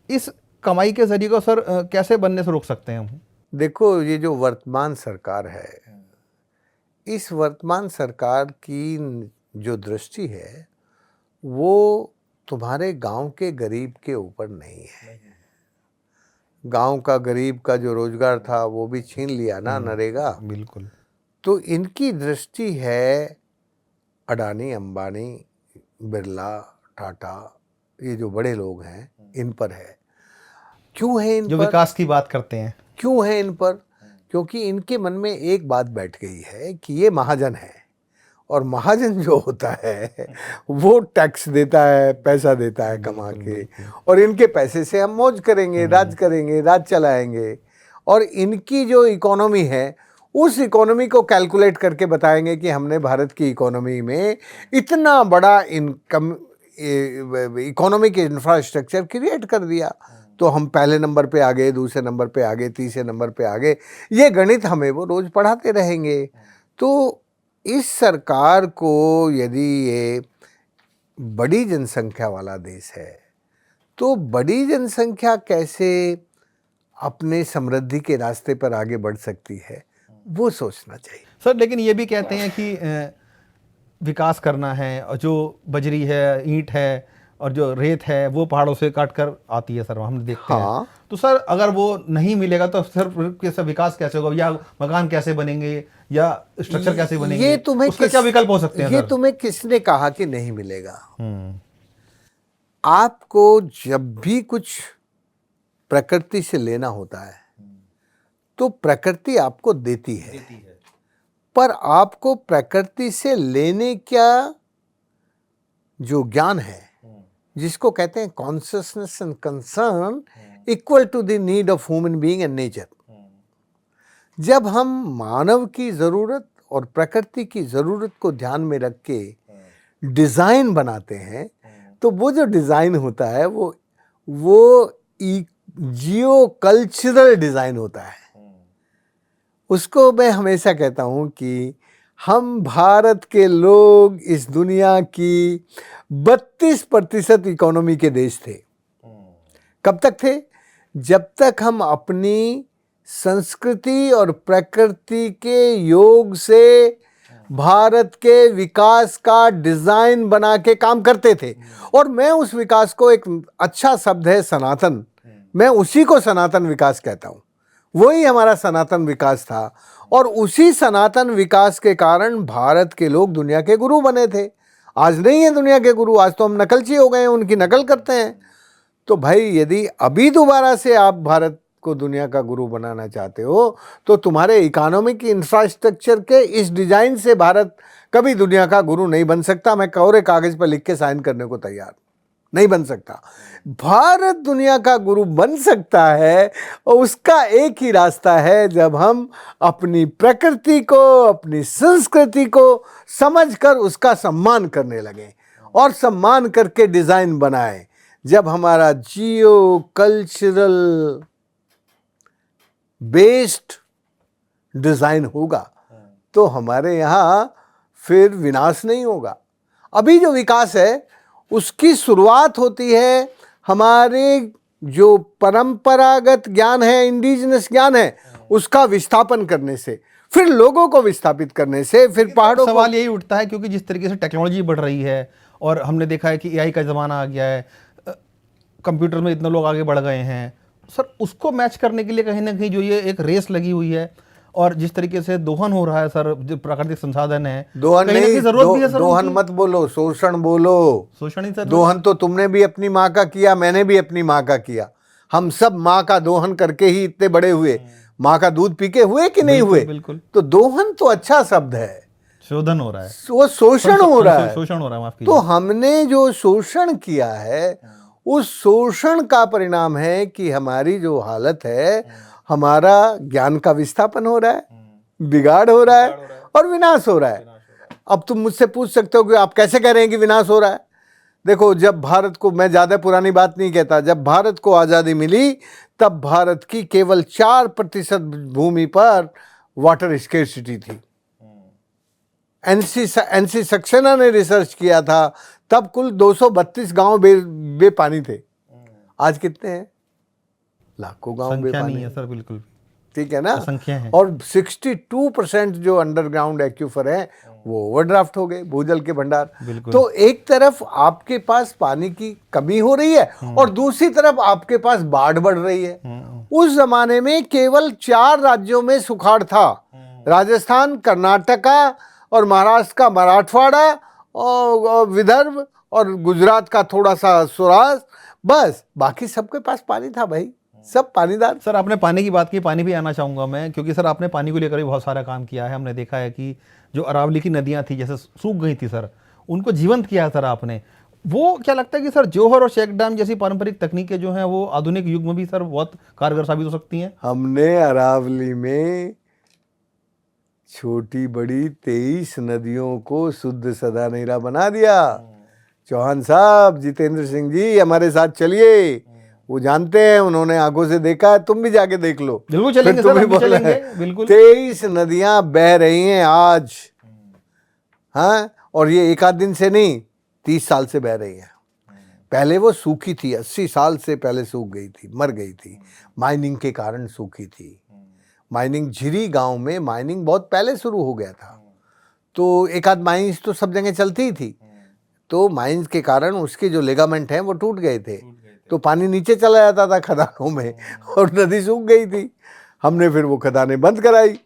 इस कमाई के जरिए को सर कैसे बनने से रोक सकते हैं हम? देखो, ये जो वर्तमान सरकार है, इस वर्तमान सरकार की जो दृष्टि है वो तुम्हारे गांव के गरीब के ऊपर नहीं है। गांव का गरीब का जो रोजगार था वो भी छीन लिया ना, नरेगा। बिल्कुल। तो इनकी दृष्टि है अडानी, अंबानी, बिरला, टाटा, ये जो बड़े लोग हैं, इन पर है। क्यों है इन जो पर? विकास की बात करते हैं। क्यों है इन पर? क्योंकि इनके मन में एक बात बैठ गई है कि ये महाजन है, और महाजन जो होता है वो टैक्स देता है, पैसा देता है कमा के, और इनके पैसे से हम मौज करेंगे, राज करेंगे, राज चलाएंगे। और इनकी जो इकोनॉमी है, उस इकोनॉमी को कैलकुलेट करके बताएंगे कि हमने भारत की इकोनॉमी में इतना बड़ा इकोनॉमिक इंफ्रास्ट्रक्चर क्रिएट कर दिया, तो हम पहले नंबर पे आ गए, दूसरे नंबर पे आ गए, तीसरे नंबर पे आ गए। ये गणित हमें वो रोज पढ़ाते रहेंगे। तो इस सरकार को यदि ये बड़ी जनसंख्या वाला देश है तो बड़ी जनसंख्या कैसे अपने समृद्धि के रास्ते पर आगे बढ़ सकती है, वो सोचना चाहिए। सर लेकिन ये भी कहते हैं कि विकास करना है और जो बजरी है, ईंट है और जो रेत है वो पहाड़ों से काट कर आती है सर, हमने देखते हैं। तो सर अगर वो नहीं मिलेगा तो सर कैसे विकास कैसे होगा, या मकान कैसे बनेंगे, या स्ट्रक्चर कैसे बनेंगे, ये तुम्हें उसके क्या विकल्प हो सकते हैं ये सर? तुम्हें किसने कहा कि नहीं मिलेगा? आपको जब भी कुछ प्रकृति से लेना होता है तो प्रकृति आपको देती है, पर आपको प्रकृति से लेने का जो ज्ञान है, जिसको कहते हैं consciousness and concern equal to the need of human being and nature, जब हम मानव की जरूरत और प्रकृति की जरूरत को ध्यान में रख के डिजाइन बनाते हैं, तो वो जो डिजाइन होता है वो जियो कल्चरल डिजाइन होता है। उसको मैं हमेशा कहता हूं कि हम भारत के लोग इस दुनिया की 32% इकोनॉमी के देश थे। कब तक थे? जब तक हम अपनी संस्कृति और प्रकृति के योग से भारत के विकास का डिजाइन बना के काम करते थे। और मैं उस विकास को, एक अच्छा शब्द है सनातन, मैं उसी को सनातन विकास कहता हूं। वही हमारा सनातन विकास था और उसी सनातन विकास के कारण भारत के लोग दुनिया के गुरु बने थे। आज नहीं है दुनिया के गुरु, आज तो हम नकलची हो गए हैं, उनकी नकल करते हैं। तो भाई यदि अभी दोबारा से आप भारत को दुनिया का गुरु बनाना चाहते हो तो तुम्हारे इकोनॉमिक इंफ्रास्ट्रक्चर के इस डिजाइन से भारत कभी दुनिया का गुरु नहीं बन सकता। मैं कोरे कागज पर लिख के साइन करने को तैयार, नहीं बन सकता। भारत दुनिया का गुरु बन सकता है और उसका एक ही रास्ता है, जब हम अपनी प्रकृति को, अपनी संस्कृति को समझकर उसका सम्मान करने लगें और सम्मान करके डिजाइन बनाएं। जब हमारा जियो कल्चरल बेस्ड डिजाइन होगा तो हमारे यहाँ फिर विनाश नहीं होगा। अभी जो विकास है उसकी शुरुआत होती है हमारे जो परंपरागत ज्ञान है, इंडिजिनस ज्ञान है, उसका विस्थापन करने से, फिर लोगों को विस्थापित करने से, फिर पहाड़ों को। सवाल यही उठता है क्योंकि जिस तरीके से टेक्नोलॉजी बढ़ रही है और हमने देखा है कि एआई का ज़माना आ गया है, कंप्यूटर में इतने लोग आगे बढ़ गए हैं सर, उसको मैच करने के लिए कहीं ना कहीं जो ये एक रेस लगी हुई है और जिस तरीके से दोहन हो रहा है सर, जो प्राकृतिक संसाधन है, दोहन नहीं, दोहन मत बोलो, शोषण बोलो। शोषण ही सर। दोहन तो तुमने भी अपनी माँ का किया, मैंने भी अपनी माँ का किया। हम सब माँ का दोहन करके ही इतने बड़े हुए। माँ का दूध पी के हुए कि नहीं हुए? बिल्कुल। तो दोहन तो अच्छा शब्द है, शोधन हो रहा है, वो शोषण हो रहा है, शोषण हो रहा है, माफ कीजिए। तो हमने जो शोषण किया है उस शोषण का परिणाम है कि हमारी जो हालत है, हमारा ज्ञान का विस्थापन हो रहा है, बिगाड़ हो रहा है और विनाश हो रहा है। अब तुम मुझसे पूछ सकते हो कि आप कैसे कह रहे हैं कि विनाश हो रहा है? देखो, जब भारत को, मैं ज़्यादा पुरानी बात नहीं कहता, जब भारत को आज़ादी मिली तब भारत की केवल 4% भूमि पर वाटर स्केर्सिटी थी। एनसी सक्सेना ने रिसर्च किया था, तब कुल 232 गांव बेपानी थे। आज कितने हैं? लाखों गांव बेपानी नहीं है सर, बिल्कुल, ठीक है ना? संख्या है। और 62% जो अंडरग्राउंड एक्यूफर है वो ओवरड्राफ्ट हो गए, भूजल के भंडार। तो एक तरफ आपके पास पानी की कमी हो रही है और दूसरी तरफ आपके पास बाढ़ बढ़ रही है। उस जमाने में केवल 4 राज्यों में सुखाड़ था, राजस्थान, कर्नाटका और महाराष्ट्र का मराठवाड़ा और विदर्भ और गुजरात का थोड़ा सा सौराष्ट्र, बस। बाकी सबके पास पानी था भाई, सब पानीदार। सर आपने पानी की बात की, पानी भी आना चाहूँगा मैं, क्योंकि सर आपने पानी को लेकर भी बहुत सारा काम किया है। हमने देखा है कि जो अरावली की नदियाँ थी, जैसे सूख गई थी सर, उनको जीवंत किया सर आपने। वो क्या लगता है कि सर जोहर और चेक डैम जैसी पारंपरिक तकनीकें जो हैं वो आधुनिक युग में भी सर बहुत कारगर साबित हो सकती हैं? हमने अरावली में छोटी बड़ी 23 नदियों को शुद्ध सदा नहरा बना दिया। चौहान साहब, जितेंद्र सिंह जी हमारे साथ चलिए, वो जानते हैं, उन्होंने आंखों से देखा है, तुम भी जाके देख लो। बिल्कुल चलेंगे सर, हम भी चलेंगे, बिल्कुल। 23 नदियां बह रही हैं आज। हाँ, और ये एक आध दिन से नहीं, 30 साल से बह रही है। पहले वो सूखी थी, 80 साल से पहले सूख गई थी, मर गई थी, माइनिंग के कारण सूखी थी। माइनिंग झिरी गांव में माइनिंग बहुत पहले शुरू हो गया था, तो एक आध माइंस तो सब जगह चलती ही थी, तो माइंस के कारण उसके जो लिगामेंट हैं वो टूट गए थे, तो पानी नीचे चला जाता था खदानों में और नदी सूख गई थी। हमने फिर वो खदानें बंद कराई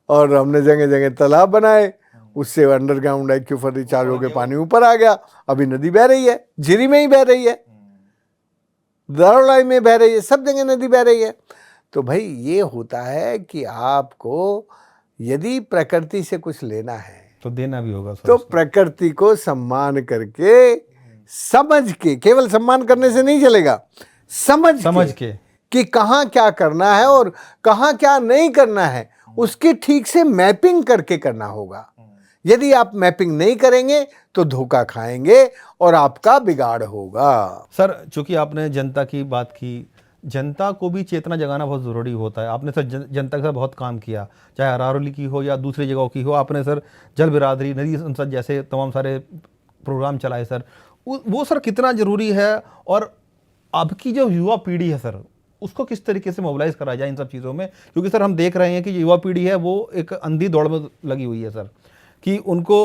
और हमने जगह जगह तालाब बनाए, उससे अंडरग्राउंड एक्यूफर रिचार्ज होकर पानी ऊपर आ गया। अभी नदी बह रही है, झिरी में ही बह रही है, दारोलाई में बह रही है, सब जगह नदी बह रही है। तो भाई ये होता है कि आपको यदि प्रकृति से कुछ लेना है तो देना भी होगा सर, तो प्रकृति को सम्मान करके, समझ के, केवल सम्मान करने से नहीं चलेगा, समझ के कि कहाँ क्या करना है और कहाँ क्या नहीं करना है, उसकी ठीक से मैपिंग करके करना होगा। यदि आप मैपिंग नहीं करेंगे तो धोखा खाएंगे और आपका बिगाड़ होगा। सर चूंकि आपने जनता की बात की, जनता को भी चेतना जगाना बहुत ज़रूरी होता है। आपने सर जनता के साथ बहुत काम किया, चाहे अरावली की हो या दूसरी जगहों की हो। आपने सर जल बिरादरी, नदी संसद जैसे तमाम सारे प्रोग्राम चलाए सर, वो सर कितना ज़रूरी है। और अब की जो युवा पीढ़ी है सर, उसको किस तरीके से मोबिलाइज करा जाए इन सब चीज़ों में, क्योंकि सर हम देख रहे हैं कि जो युवा पीढ़ी है वो एक अंधी दौड़ में लगी हुई है सर, कि उनको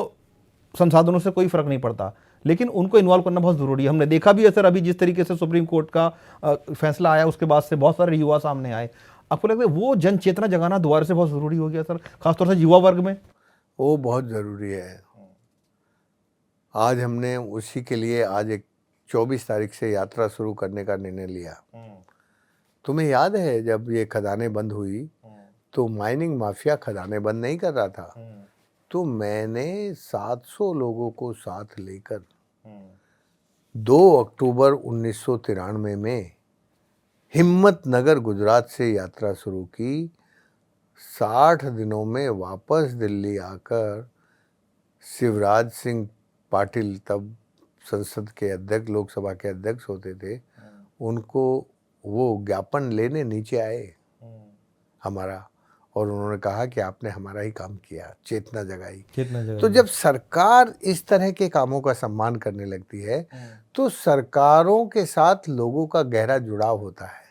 संसाधनों से कोई फ़र्क नहीं पड़ता, लेकिन उनको इन्वॉल्व करना बहुत ज़रूरी है। हमने देखा भी है सर, अभी जिस तरीके से सुप्रीम कोर्ट का फैसला आया उसके बाद से बहुत सारे युवा सामने आए। आपको लगता है वो जन चेतना जगाना दोबारा से बहुत ज़रूरी हो गया सर, खासतौर से युवा वर्ग में? वो बहुत ज़रूरी है। आज हमने उसी के लिए आज एक 24 तारीख से यात्रा शुरू करने का निर्णय लिया। तुम्हें याद है जब ये खदानें बंद हुई तो माइनिंग माफिया खदानें बंद नहीं कर रहा था, तो मैंने 700 लोगों को साथ लेकर 2 अक्टूबर 1993 में हिम्मतनगर गुजरात से यात्रा शुरू की। 60 दिनों में वापस दिल्ली आकर शिवराज सिंह पाटिल, तब संसद के अध्यक्ष, लोकसभा के अध्यक्ष होते थे, उनको वो ज्ञापन लेने नीचे आए हमारा, और उन्होंने कहा कि आपने हमारा ही काम किया, चेतना जगाई। तो जब सरकार इस तरह के कामों का सम्मान करने लगती है तो सरकारों के साथ लोगों का गहरा जुड़ाव होता है।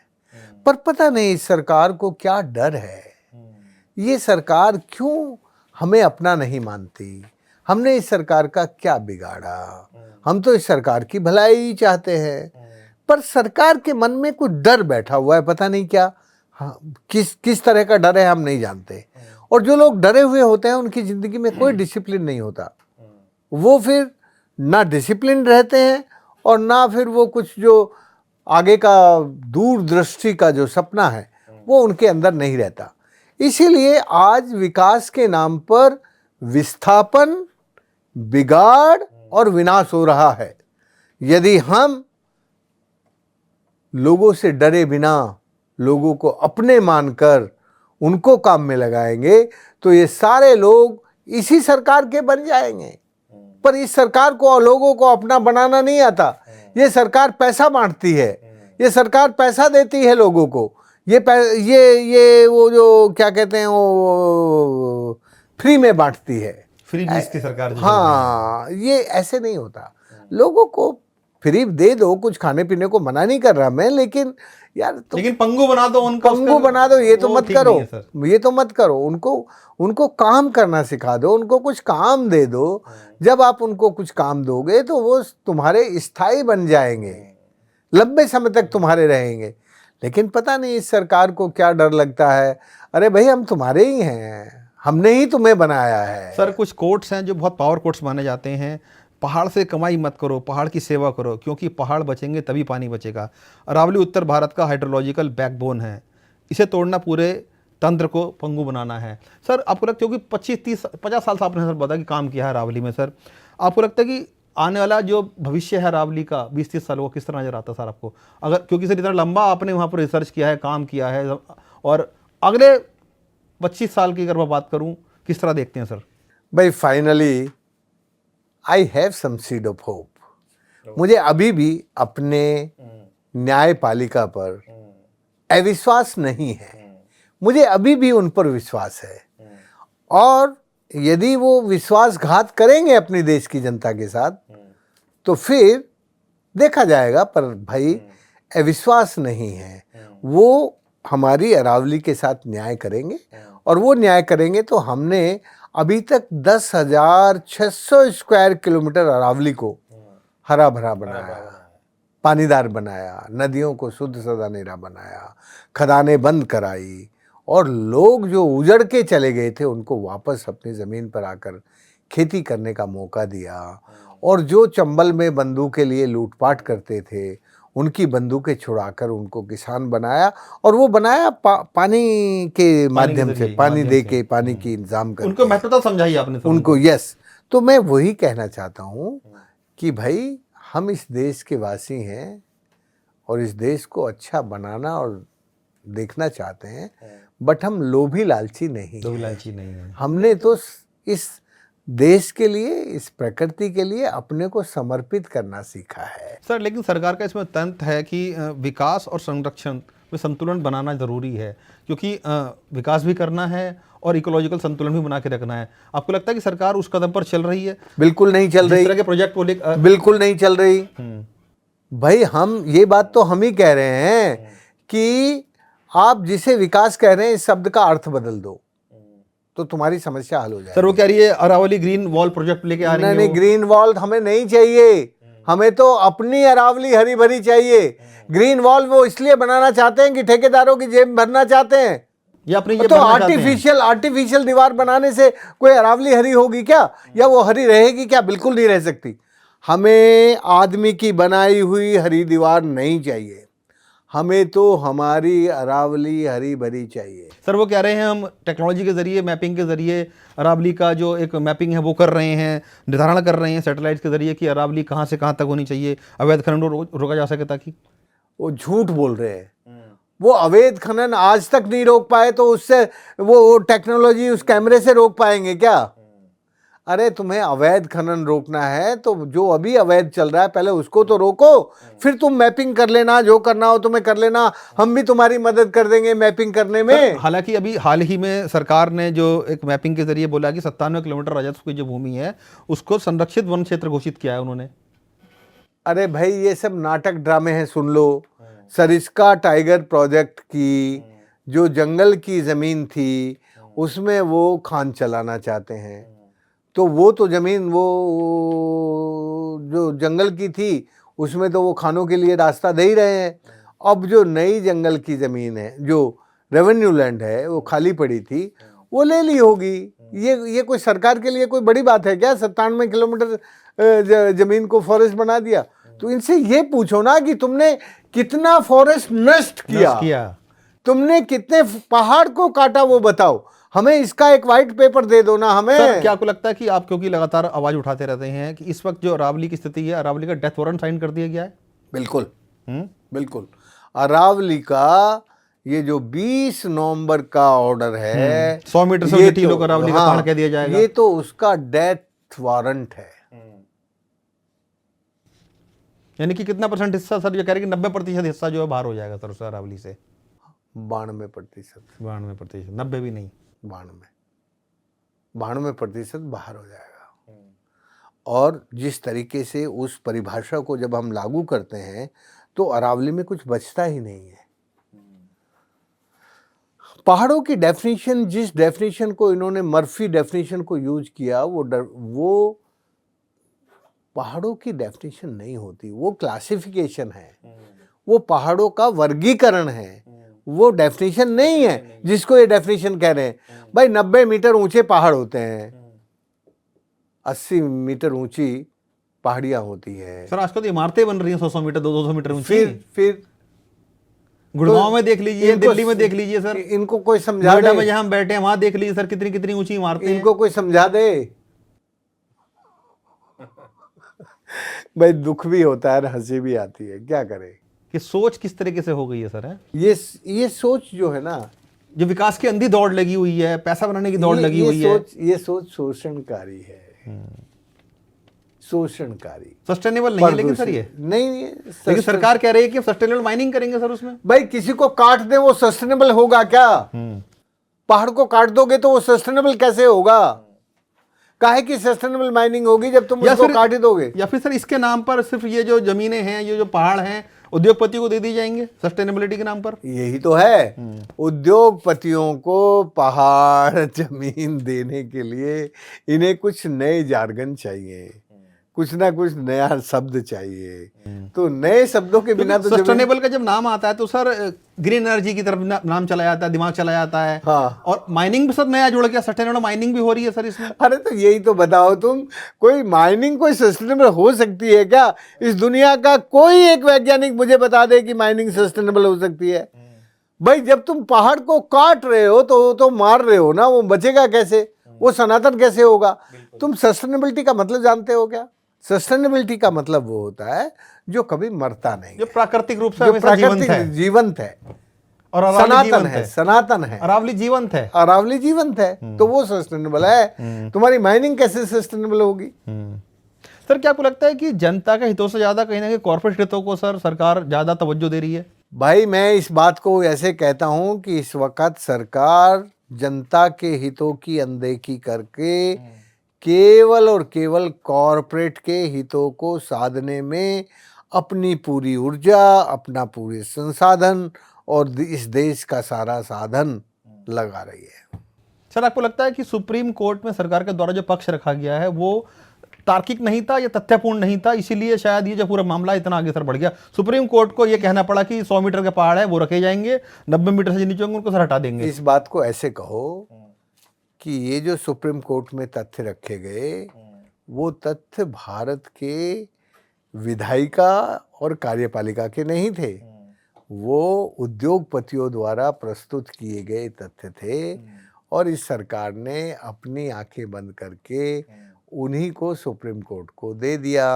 पर पता नहीं इस सरकार को क्या डर है, ये सरकार क्यों हमें अपना नहीं मानती, हमने इस सरकार का क्या बिगाड़ा, हम तो इस सरकार की भलाई ही चाहते हैं, पर सरकार के मन में कुछ डर बैठा हुआ है, पता नहीं क्या। हाँ, किस तरह का डर है हम नहीं जानते। और जो लोग डरे हुए होते हैं उनकी जिंदगी में कोई डिसिप्लिन नहीं होता, वो फिर ना डिसिप्लिन रहते हैं और ना फिर वो कुछ जो आगे का दूरदृष्टि का जो सपना है वो उनके अंदर नहीं रहता। इसीलिए आज विकास के नाम पर विस्थापन, बिगाड़ और विनाश हो रहा है। यदि हम लोगों से डरे बिना लोगों को अपने मानकर उनको काम में लगाएंगे तो ये सारे लोग इसी सरकार के बन जाएंगे। पर इस सरकार को लोगों को अपना बनाना नहीं आता। ये सरकार पैसा बांटती है, ये सरकार पैसा देती है लोगों को, ये वो जो क्या कहते हैं वो फ्री में बांटती है, फ्री बीज की सरकार। हाँ, ये ऐसे नहीं होता। लोगों को फ्री दे दो, कुछ खाने पीने को मना नहीं कर रहा मैं, लेकिन यार लेकिन पंगु बना दो उनको, पंगु बना दो, ये तो मत करो, ये तो मत करो। उनको काम करना सिखा दो, उनको कुछ काम दे दो। जब आप उनको कुछ काम दोगे तो वो तुम्हारे स्थायी बन जाएंगे, लंबे समय तक तुम्हारे रहेंगे। लेकिन पता नहीं इस सरकार को क्या डर लगता है, अरे भाई हम तुम्हारे ही हैं, हमने ही तुम्हें बनाया है। सर कुछ कोट्स हैं जो बहुत पावर कोट्स माने जाते हैं, पहाड़ से कमाई मत करो, पहाड़ की सेवा करो, क्योंकि पहाड़ बचेंगे तभी पानी बचेगा। अरावली उत्तर भारत का हाइड्रोलॉजिकल बैकबोन है, इसे तोड़ना पूरे तंत्र को पंगु बनाना है। सर आपको लगता है, क्योंकि 25-30-50 साल से आपने सर बताया कि काम किया है अरावली में, सर आपको लगता है कि आने वाला जो भविष्य है अरावली का 20-30 साल वो किस तरह नजर आता है सर आपको? अगर क्योंकि सर इतना लंबा आपने वहाँ पर रिसर्च किया है, काम किया है, और अगले 25 साल की अगर मैं बात करूँ किस तरह देखते हैं सर? भाई finally I have some seed of hope. मुझे अभी भी अपने न्यायपालिका पर अविश्वास नहीं है, मुझे अभी भी उन पर विश्वास है। और यदि वो विश्वासघात करेंगे अपनी देश की जनता के साथ तो फिर देखा जाएगा। पर भाई अविश्वास नहीं है, वो हमारी अरावली के साथ न्याय करेंगे और वो न्याय करेंगे तो हमने अभी तक 10,600 स्क्वायर किलोमीटर अरावली को हरा भरा बनाया, पानीदार बनाया, नदियों को शुद्ध सदा नीरा बनाया, खदानें बंद कराई और लोग जो उजड़ के चले गए थे उनको वापस अपनी ज़मीन पर आकर खेती करने का मौका दिया और जो चंबल में बंदूकें लिए लूटपाट करते थे उनकी बंदूकें छुड़ाकर उनको किसान बनाया और वो बनाया पानी के माध्यम से, पानी दे के, पानी की इंतजाम करके। उनको महत्वता समझाई आपने उनको, यस। तो मैं वही कहना चाहता हूँ कि भाई हम इस देश के वासी हैं और इस देश को अच्छा बनाना और देखना चाहते हैं, बट हम लोभी लालची नहीं हैं। हमने तो इस देश के लिए, इस प्रकृति के लिए अपने को समर्पित करना सीखा है। सर, लेकिन सरकार का इसमें तंत्र है कि विकास और संरक्षण में संतुलन बनाना जरूरी है, क्योंकि विकास भी करना है और इकोलॉजिकल संतुलन भी बना के रखना है। आपको लगता है कि सरकार उस कदम पर चल रही है? बिल्कुल नहीं चल रही। इस तरह के प्रोजेक्ट को लेकर बिल्कुल नहीं चल रही। भाई हम ये बात तो हम ही कह रहे हैं कि आप जिसे विकास कह रहे हैं इस शब्द का अर्थ बदल दो तो तुम्हारी समस्या हल हो जाएगी। सर, वो कह रही है अरावली ग्रीन वॉल प्रोजेक्ट लेके आ रही है। नहीं, ग्रीन वॉल हमें नहीं चाहिए, हमें तो अपनी अरावली हरी भरी चाहिए। ग्रीन वॉल वो इसलिए बनाना चाहते हैं कि ठेकेदारों की जेब भरना चाहते हैं, या अपनी जेब तो भरना चाहते हैं। आर्टिफिशियल दीवार बनाने से कोई अरावली हरी होगी क्या, या वो हरी रहेगी क्या? बिल्कुल नहीं रह सकती। हमें आदमी की बनाई हुई हरी दीवार नहीं चाहिए, हमें तो हमारी अरावली हरी भरी चाहिए। सर, वो कह रहे हैं हम टेक्नोलॉजी के जरिए, मैपिंग के जरिए अरावली का जो एक मैपिंग है वो कर रहे हैं, निर्धारण कर रहे हैं सैटेलाइट के जरिए कि अरावली कहाँ से कहाँ तक होनी चाहिए, अवैध खनन रोका जा सके। ताकि वो झूठ बोल रहे हैं। वो अवैध खनन आज तक नहीं रोक पाए तो उससे वो टेक्नोलॉजी उस कैमरे से रोक पाएंगे क्या? अरे तुम्हें अवैध खनन रोकना है तो जो अभी अवैध चल रहा है पहले उसको तो रोको, फिर तुम मैपिंग कर लेना, जो करना हो तुम्हें कर लेना, हम भी तुम्हारी मदद कर देंगे मैपिंग करने में। हालांकि अभी हाल ही में सरकार ने जो एक मैपिंग के जरिए बोला कि 97 किलोमीटर राजस्व की जो भूमि है उसको संरक्षित वन क्षेत्र घोषित किया है उन्होंने। अरे भाई ये सब नाटक ड्रामे हैं, सुन लो। सरिस्का टाइगर प्रोजेक्ट की जो जंगल की जमीन थी उसमें वो खान चलाना चाहते हैं, तो वो तो जमीन वो जो जंगल की थी उसमें तो वो खानों के लिए रास्ता दे ही रहे हैं। अब जो नई जंगल की जमीन है, जो रेवेन्यू लैंड है, वो खाली पड़ी थी, वो ले ली होगी। ये कोई सरकार के लिए कोई बड़ी बात है क्या? 97 किलोमीटर जमीन को फॉरेस्ट बना दिया। तो इनसे ये पूछो ना कि तुमने कितना फॉरेस्ट नष्ट किया, तुमने कितने पहाड़ को काटा, वो बताओ हमें। इसका एक वाइट पेपर दे दो ना हमें। सर, क्या आपको लगता है कि आप क्योंकि लगातार आवाज उठाते रहते हैं कि इस वक्त जो अरावली की स्थिति है, अरावली का डेथ वारंट साइन कर दिया गया है? बिल्कुल बिल्कुल। अरावली का ये जो 20 नवंबर का ऑर्डर है 100 मीटर से नीचे लोग अरावली का पहाड़ कह दिया जाएगा, ये तो उसका डेथ वारंट है। यानी कि कितना परसेंट हिस्सा सर ये कह रहे हैं कि 90% हिस्सा जो है बाहर हो जाएगा सर उस अरावली से? 92%। 92%, 90 भी नहीं, 92% बाहर हो जाएगा। और जिस तरीके से उस परिभाषा को जब हम लागू करते हैं तो अरावली में कुछ बचता ही नहीं है। पहाड़ों की डेफिनेशन, जिस डेफिनेशन को इन्होंने मर्फी डेफिनेशन को यूज किया, वो पहाड़ों की डेफिनेशन नहीं होती, वो क्लासिफिकेशन है, वो पहाड़ों का वर्गीकरण है, वो डेफिनेशन नहीं है जिसको ये डेफिनेशन कह रहे हैं। भाई 90 मीटर ऊंचे पहाड़ होते हैं, 80 मीटर ऊंची पहाड़ियां होती है। सर आजकल तो इमारतें बन रही हैं 100 मीटर 200 मीटर ऊंची। फिर गुड़गांव में देख लीजिए, दिल्ली में देख लीजिए सर, इनको कोई समझा दे। नोएडा में जहां हम बैठे हैं वहां देख लीजिए सर, कितनी कितनी ऊंची इमारतें। इनको कोई समझा दे। भाई दुख भी होता है, हंसी भी आती है, क्या करें। कि सोच किस तरीके से हो गई है सर? है ये सोच जो है ना, जो विकास की अंधी दौड़ लगी हुई है, पैसा बनाने की दौड़ लगी हुई है, ये सोच शोषणकारी है, शोषणकारी। सस्टेनेबल नहीं है लेकिन सर ये नहीं, लेकिन सरकार कह रही है कि सस्टेनेबल माइनिंग करेंगे सर उसमें। भाई किसी को काट दे वो सस्टेनेबल होगा क्या? पहाड़ को काट दोगे तो वो सस्टेनेबल कैसे होगा? काहे की सस्टेनेबल माइनिंग होगी जब तुम या उसको फिर- काट ही दोगे? या फिर सर इसके नाम पर सिर्फ ये जो जमीनें हैं, ये जो पहाड़ हैं, उद्योगपतियों को दे दी जाएंगे सस्टेनेबिलिटी के नाम पर? यही तो है, उद्योगपतियों को पहाड़ जमीन देने के लिए इन्हें कुछ नए जार्गन चाहिए, कुछ ना कुछ नया शब्द चाहिए। तो नए शब्दों के बिना तो सस्टेनेबल का जब नाम आता है तो सर ग्रीन एनर्जी की तरफ नाम चला जाता है, दिमाग चला जाता है। हाँ। और माइनिंग भी सर नया जुड़ गया, सस्टेनेबल माइनिंग भी हो रही है सर इसमें। अरे तो यही तो बताओ तुम, कोई माइनिंग कोई सस्टेनेबल हो सकती है क्या? इस दुनिया का कोई एक वैज्ञानिक मुझे बता दे कि माइनिंग सस्टेनेबल हो सकती है? भाई जब तुम पहाड़ को काट रहे हो तो मार रहे हो ना, वो बचेगा कैसे? वो सनातन कैसे होगा? तुम सस्टेनेबिलिटी का मतलब जानते हो क्या? सस्टेनेबिलिटी का मतलब वो होता है जो कभी मरता नहीं, जो प्राकृतिक रूप से जो हमेशा जीवंत है, जीवंत है, और अरावली सनातन जीवंत है, सनातन है, अरावली जीवंत है। अरावली जीवंत है, तो वो सस्टेनेबल है। तुम्हारी माइनिंग कैसे सस्टेनेबल होगी? सर क्या आपको लगता है कि जनता के हितों से ज्यादा कहीं ना कहीं कॉर्पोरेट हितों को सर सरकार ज्यादा तवज्जो दे रही है? भाई मैं इस बात को ऐसे कहता हूं कि इस वक्त सरकार जनता के हितों की अनदेखी करके केवल और केवल कॉरपोरेट के हितों को साधने में अपनी पूरी ऊर्जा, अपना पूरे संसाधन और इस देश का सारा साधन लगा रही है। सर आपको लगता है कि सुप्रीम कोर्ट में सरकार के द्वारा जो पक्ष रखा गया है वो तार्किक नहीं था या तथ्यपूर्ण नहीं था, इसीलिए शायद ये जो पूरा मामला इतना आगे सर बढ़ गया? सुप्रीम कोर्ट को ये कहना पड़ा कि 100 मीटर के पहाड़ है वो रखे जाएंगे, 90 मीटर से नीचे होंगे उनको सर हटा देंगे। इस बात को ऐसे कहो कि ये जो सुप्रीम कोर्ट में तथ्य रखे गए वो तथ्य भारत के विधायिका और कार्यपालिका के नहीं थे, वो उद्योगपतियों द्वारा प्रस्तुत किए गए तथ्य थे, और इस सरकार ने अपनी आंखें बंद करके उन्हीं को सुप्रीम कोर्ट को दे दिया,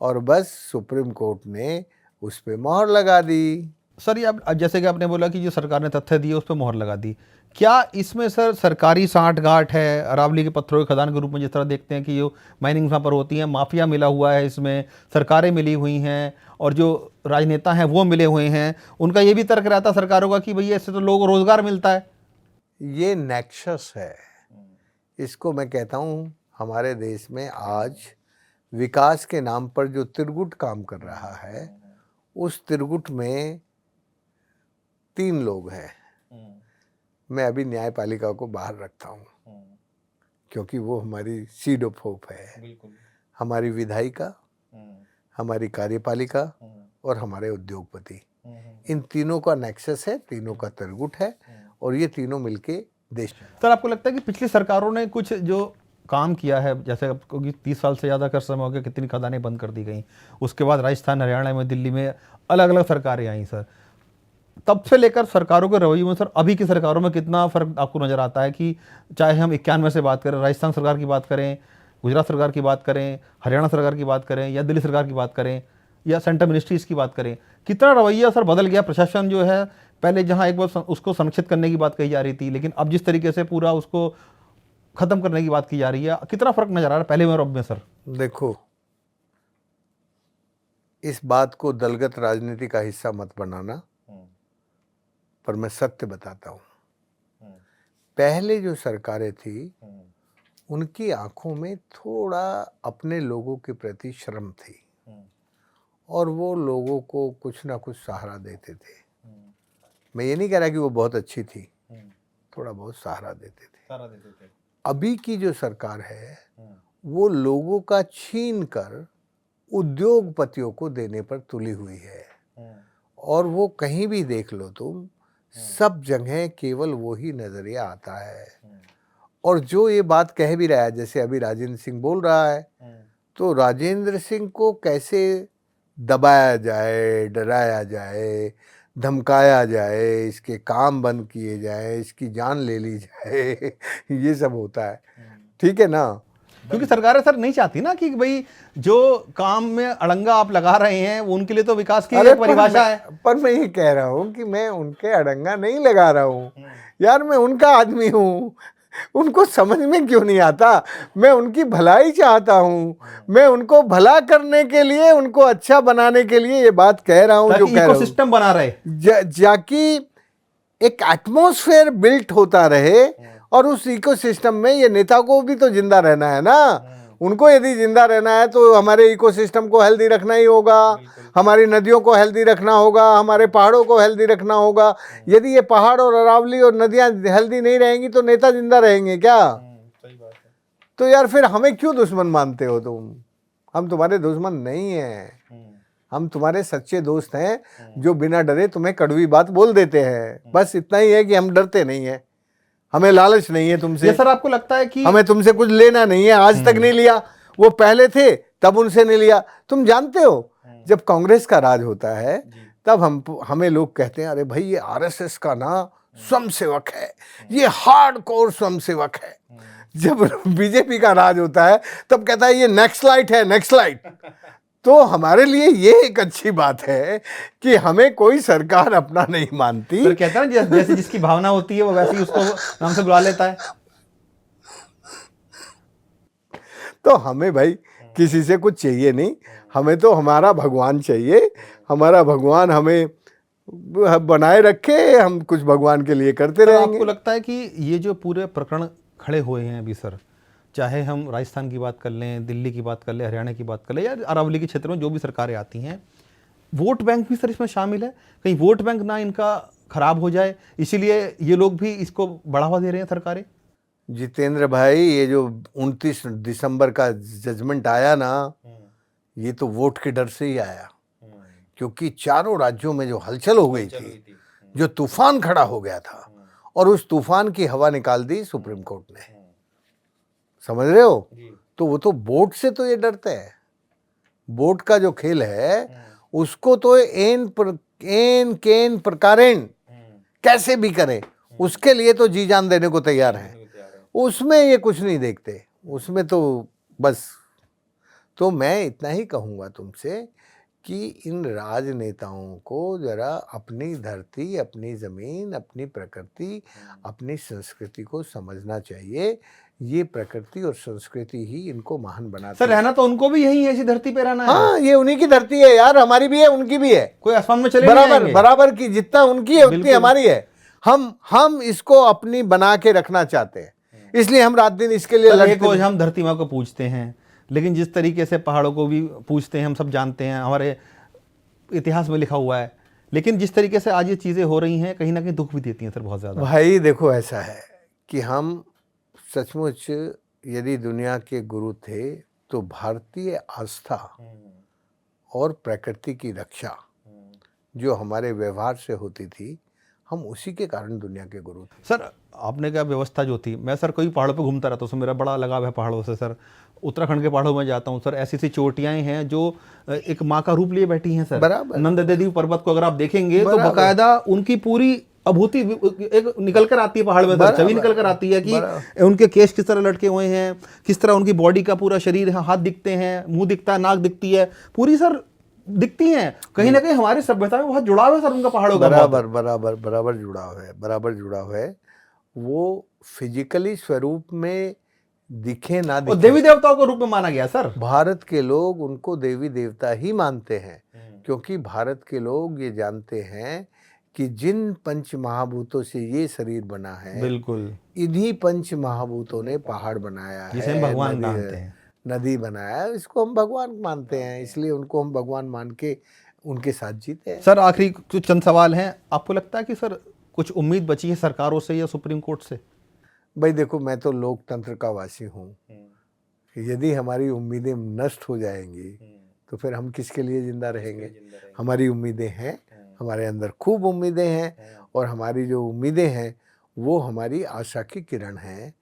और बस सुप्रीम कोर्ट ने उस पर मोहर लगा दी। सर ये अब जैसे कि आपने बोला कि जो सरकार ने तथ्य दिए उस पर मोहर लगा दी, क्या इसमें सर सरकारी सांठगांठ है? अरावली के पत्थरों के खदान के रूप में जिस तरह देखते हैं कि जो माइनिंग वहाँ पर होती है, माफिया मिला हुआ है इसमें, सरकारें मिली हुई हैं और जो राजनेता हैं वो मिले हुए हैं, उनका ये भी तर्क रहता सरकारों का कि भैया इससे तो लोगों को रोजगार मिलता है। ये नेक्सस है, इसको मैं कहता हूँ हमारे देश में आज विकास के नाम पर जो तिरगुट काम कर रहा है, उस तिरगुट में 3 लोग हैं। मैं अभी न्यायपालिका को बाहर रखता हूँ क्योंकि वो हमारी सीड ऑफ होप है। हमारी विधायिका, हमारी कार्यपालिका और हमारे उद्योगपति, इन तीनों का नेक्सस है, तीनों का तिरगुट है, और ये तीनों मिलके देश। सर आपको लगता है कि पिछली सरकारों ने कुछ जो काम किया है, जैसे क्योंकि 30 साल से ज़्यादा का समय हो गया, कितनी खदानें बंद कर दी गई, उसके बाद राजस्थान, हरियाणा में, दिल्ली में अलग अलग सरकारें आई सर, तब से लेकर सरकारों के रवैये में सर अभी की सरकारों में कितना फ़र्क आपको नज़र आता है? कि चाहे हम 91 से बात करें, राजस्थान सरकार की बात करें, गुजरात सरकार की बात करें, हरियाणा सरकार की बात करें, या दिल्ली सरकार की बात करें, या सेंट्रल मिनिस्ट्रीज की बात करें, कितना रवैया सर बदल गया? प्रशासन जो है, पहले जहाँ एक बार उसको संरक्षित करने की बात कही जा रही थी, लेकिन अब जिस तरीके से पूरा उसको ख़त्म करने की बात की जा रही है, कितना फ़र्क नज़र आ रहा है पहले में और अब में सर? देखो, इस बात को दलगत राजनीति का हिस्सा मत बनाना, पर मैं सत्य बताता हूँ। पहले जो सरकारें थी उनकी आंखों में थोड़ा अपने लोगों के प्रति शर्म थी, और वो लोगों को कुछ ना कुछ सहारा देते थे। मैं ये नहीं कह रहा कि वो बहुत अच्छी थी, थोड़ा बहुत सहारा देते थे। अभी की जो सरकार है वो लोगों का छीन कर उद्योगपतियों को देने पर तुली हुई है, और वो कहीं भी देख लो तुम, सब जगह केवल वो ही नजरिया आता है। और जो ये बात कह भी रहा है, जैसे अभी राजेंद्र सिंह बोल रहा है, तो राजेंद्र सिंह को कैसे दबाया जाए, डराया जाए, धमकाया जाए, इसके काम बंद किए जाए, इसकी जान ले ली जाए, ये सब होता है, ठीक है ना? क्योंकि सरकारें सर नहीं चाहती ना कि भाई जो काम में अड़ंगा आप लगा रहे हैं उनके लिए तो विकास की एक परिभाषा है। पर मैं ये कह रहा हूँ कि मैं उनके अड़ंगा नहीं लगा रहा हूँ यार, मैं उनका आदमी हूँ, उनको समझ में क्यों नहीं आता? मैं उनकी भलाई चाहता हूँ, मैं उनको भला करने के लिए, उनको अच्छा बनाने के लिए ये बात कह रहा हूँ, जो कह रहा हूँ, इकोसिस्टम बना रहे, जाकि एक एटमॉस्फेयर बिल्ट होता रहे और उस इकोसिस्टम में ये नेता को भी तो जिंदा रहना है ना। उनको यदि जिंदा रहना है तो हमारे इकोसिस्टम को हेल्दी रखना ही होगा, हमारी नदियों को हेल्दी रखना होगा, हमारे पहाड़ों को हेल्दी रखना होगा। यदि ये पहाड़ और अरावली और नदियां हेल्दी नहीं रहेंगी तो नेता जिंदा रहेंगे क्या? सही बात है। तो यार फिर हमें क्यों दुश्मन मानते हो तुम? हम तुम्हारे दुश्मन नहीं हैं, हम तुम्हारे सच्चे दोस्त हैं जो बिना डरे तुम्हें कड़वी बात बोल देते हैं। बस इतना ही है कि हम डरते नहीं है, हमें लालच नहीं है तुमसे। ये सर आपको लगता है कि हमें तुमसे कुछ लेना नहीं है, आज तक नहीं लिया। वो पहले थे तब उनसे नहीं लिया। तुम जानते हो जब कांग्रेस का राज होता है तब हमें लोग कहते हैं अरे भाई ये आरएसएस का ना स्वयंसेवक है, ये हार्डकोर स्वयंसेवक है। जब बीजेपी का राज होता है तब कहता है ये नेक्सलाइट है, नेक्सलाइट। तो हमारे लिए ये एक अच्छी बात है कि हमें कोई सरकार अपना नहीं मानती। सर कहता है ना जैसे जिसकी भावना होती है वो वैसे ही उसको नाम से बुला लेता है। तो हमें भाई किसी से कुछ चाहिए नहीं, हमें तो हमारा भगवान चाहिए। हमारा भगवान हमें बनाए रखे, हम कुछ भगवान के लिए करते रहेंगे। आपको लगता है कि ये जो पूरे प्रकरण खड़े हुए हैं अभी सर, चाहे हम राजस्थान की बात कर लें, दिल्ली की बात कर लें, हरियाणा की बात कर लें, या अरावली के क्षेत्र में जो भी सरकारें आती हैं, वोट बैंक भी सर इसमें शामिल है? कहीं वोट बैंक ना इनका खराब हो जाए इसीलिए ये लोग भी इसको बढ़ावा दे रहे हैं सरकारें? जितेंद्र भाई, ये जो 29 दिसंबर का जजमेंट आया ना, ये तो वोट के डर से ही आया, क्योंकि चारों राज्यों में जो हलचल हो गई थी, जो तूफान खड़ा हो गया था, और उस तूफान की हवा निकाल दी सुप्रीम कोर्ट ने। समझ रहे हो? तो वो तो वोट से तो ये डरते हैं। वोट का जो खेल है उसको तो एन केन प्रकारेण कैसे भी करें, उसके लिए तो जी जान देने को तैयार है। उसमें ये कुछ नहीं देखते, उसमें तो बस। तो मैं इतना ही कहूँगा तुमसे कि इन राजनेताओं को जरा अपनी धरती, अपनी ज़मीन, अपनी प्रकृति, अपनी संस्कृति को समझना चाहिए। ये प्रकृति और संस्कृति ही इनको महान बनाती सर रहना तो उनको भी यही है, इसी धरती पे रहना है। हाँ, ये उन्हीं की धरती है यार, हमारी भी है, उनकी भी है। कोई आसमान में चले बराबर बराबर की, जितना उनकी है उतनी हमारी है। हम इसको अपनी बना के रखना चाहते हैं, इसलिए हम रात दिन इसके लिए लड़ते हैं। हम धरती माँ को पूजते हैं, लेकिन जिस तरीके से पहाड़ों को भी पूजते हैं, हम सब जानते हैं, हमारे इतिहास में लिखा हुआ है। लेकिन जिस तरीके से आज ये चीज़ें हो रही हैं, कहीं ना कहीं दुख भी देती हैं सर बहुत ज़्यादा। भाई देखो, ऐसा है कि हम सचमुच यदि दुनिया के गुरु थे तो भारतीय आस्था और प्रकृति की रक्षा जो हमारे व्यवहार से होती थी, हम उसी के कारण दुनिया के गुरु थे। सर आपने क्या व्यवस्था जो थी, मैं सर कई पहाड़ों पे घूमता रहता हूँ सर, मेरा बड़ा लगाव है पहाड़ों से सर। उत्तराखंड के पहाड़ों में जाता हूँ सर, ऐसी ऐसी चोटियाँ हैं जो एक माँ का रूप लिए बैठी हैं सर। बराबर। नंदा देवी पर्वत को अगर आप देखेंगे तो बाकायदा उनकी पूरी अभूति एक निकल कर आती है पहाड़ में, छवि निकल कर आती है कि उनके केश किस तरह लटके हुए हैं, किस तरह उनकी बॉडी का पूरा शरीर है, हाथ दिखते हैं, मुंह दिखता है, नाक दिखती है, पूरी सर दिखती हैं। कहीं ना कहीं हमारी सभ्यता में बहुत जुड़ाव है सर उनका पहाड़ों का। बराबर बराबर बराबर जुड़ाव है, बराबर जुड़ाव है। वो फिजिकली स्वरूप में दिखे ना दिखे, देवी देवताओं के रूप में माना गया सर। भारत के लोग उनको देवी देवता ही मानते हैं, क्योंकि भारत के लोग ये जानते हैं कि जिन पंच महाभूतों से ये शरीर बना है, बिल्कुल इन्हीं पंच महाभूतों ने पहाड़ बनाया है, जिसे हम भगवान मानते हैं, नदी बनाया है, इसको हम भगवान मानते हैं, इसलिए उनको हम भगवान मान के उनके साथ जीते हैं। सर आखिरी कुछ चंद सवाल हैं, आपको लगता है कि सर कुछ उम्मीद बची है सरकारों से या सुप्रीम कोर्ट से? भाई देखो, मैं तो लोकतंत्र का वासी हूँ। यदि हमारी उम्मीदें नष्ट हो जाएंगी तो फिर हम किसके लिए जिंदा रहेंगे? हमारी उम्मीदें हैं, हमारे अंदर खूब उम्मीदें हैं, और हमारी जो उम्मीदें हैं वो हमारी आशा की किरण हैं,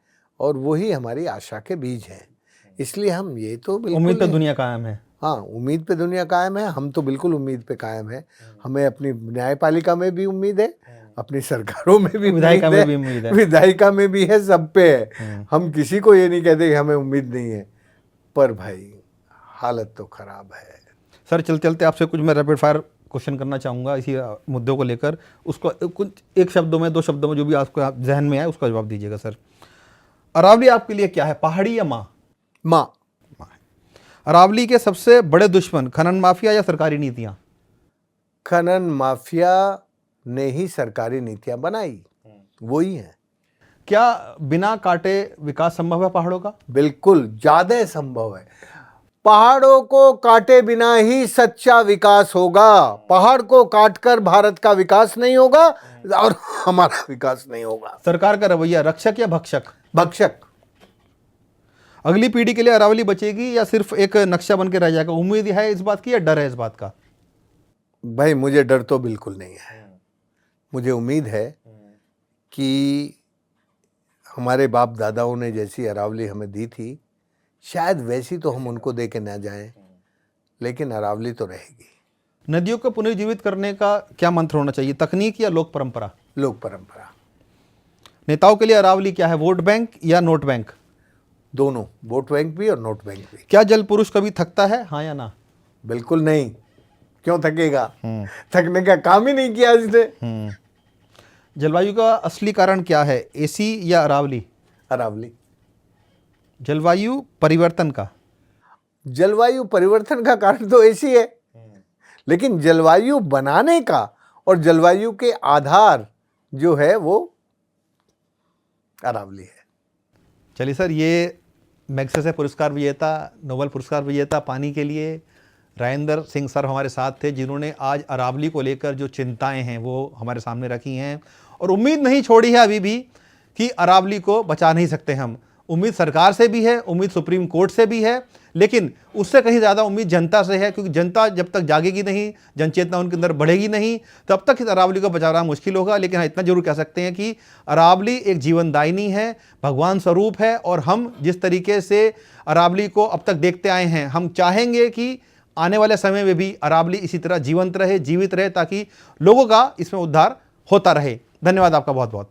और वही हमारी आशा के बीज हैं। इसलिए हम ये तो बिल्कुल उम्मीद पे दुनिया कायम है। हाँ, उम्मीद पे दुनिया कायम है। हम तो बिल्कुल उम्मीद पे कायम है। हमें अपनी न्यायपालिका में भी उम्मीद है, अपनी सरकारों में भी विधायिका में भी उम्मीद है, विधायिका में भी है, सब पे है। हम किसी को ये नहीं कहते कि हमें उम्मीद नहीं है, पर भाई हालत तो खराब है। सर चलते चलते आपसे कुछ मैं रैपिड फायर क्वेश्चन करना चाहूँगा इसी मुद्दों को लेकर, उसको कुछ एक शब्दों में, दो शब्दों में, जो भी आपको जहन में आए उसका जवाब दीजिएगा सर। अरावली आपके लिए क्या है, पहाड़ी या माँ? माँ। अरावली के सबसे बड़े दुश्मन खनन माफिया या सरकारी नीतियाँ? खनन माफिया ने ही सरकारी नीतियाँ बनाई, वो ही है। क्या बिना काटे विकास संभव है पहाड़ों का? बिल्कुल ज्यादा संभव है। पहाड़ों को काटे बिना ही सच्चा विकास होगा। पहाड़ को काटकर भारत का विकास नहीं होगा और हमारा विकास नहीं होगा। सरकार का रवैया रक्षक या भक्षक? भक्षक। अगली पीढ़ी के लिए अरावली बचेगी या सिर्फ एक नक्शा बन के रह जाएगा? उम्मीद है इस बात की या डर है इस बात का? भाई मुझे डर तो बिल्कुल नहीं है। मुझे उम्मीद है कि हमारे बाप दादाओं ने जैसी अरावली हमें दी थी, शायद वैसी तो हम उनको दे के ना जाएं, लेकिन अरावली तो रहेगी। नदियों को पुनर्जीवित करने का क्या मंत्र होना चाहिए, तकनीक या लोक परंपरा? लोक परंपरा। नेताओं के लिए अरावली क्या है, वोट बैंक या नोट बैंक? दोनों, वोट बैंक भी और नोट बैंक भी। क्या जल पुरुष कभी थकता है, हाँ या ना? बिल्कुल नहीं। क्यों थकेगा? थकने का काम ही नहीं किया इसने। जलवायु का असली कारण क्या है, एसी या अरावली? अरावली। जलवायु परिवर्तन का? जलवायु परिवर्तन का कारण तो ऐसी है, लेकिन जलवायु बनाने का और जलवायु के आधार जो है वो अरावली है। चलिए सर, ये मैग्सेसे पुरस्कार विजेता, नोबेल पुरस्कार विजेता पानी के लिए राजेंद्र सिंह सर हमारे साथ थे, जिन्होंने आज अरावली को लेकर जो चिंताएं हैं वो हमारे सामने रखी हैं और उम्मीद नहीं छोड़ी है अभी भी कि अरावली को बचा नहीं सकते हम। उम्मीद सरकार से भी है, उम्मीद सुप्रीम कोर्ट से भी है, लेकिन उससे कहीं ज़्यादा उम्मीद जनता से है, क्योंकि जनता जब तक जागेगी नहीं, जनचेतना उनके अंदर बढ़ेगी नहीं, तब तक इस अरावली को बचाना मुश्किल होगा। लेकिन हाँ, इतना जरूर कह सकते हैं कि अरावली एक जीवनदायिनी है, भगवान स्वरूप है, और हम जिस तरीके से अरावली को अब तक देखते आए हैं, हम चाहेंगे कि आने वाले समय में भी अरावली इसी तरह जीवंत रहे, जीवित रहे, ताकि लोगों का इसमें उद्धार होता रहे। धन्यवाद आपका बहुत बहुत।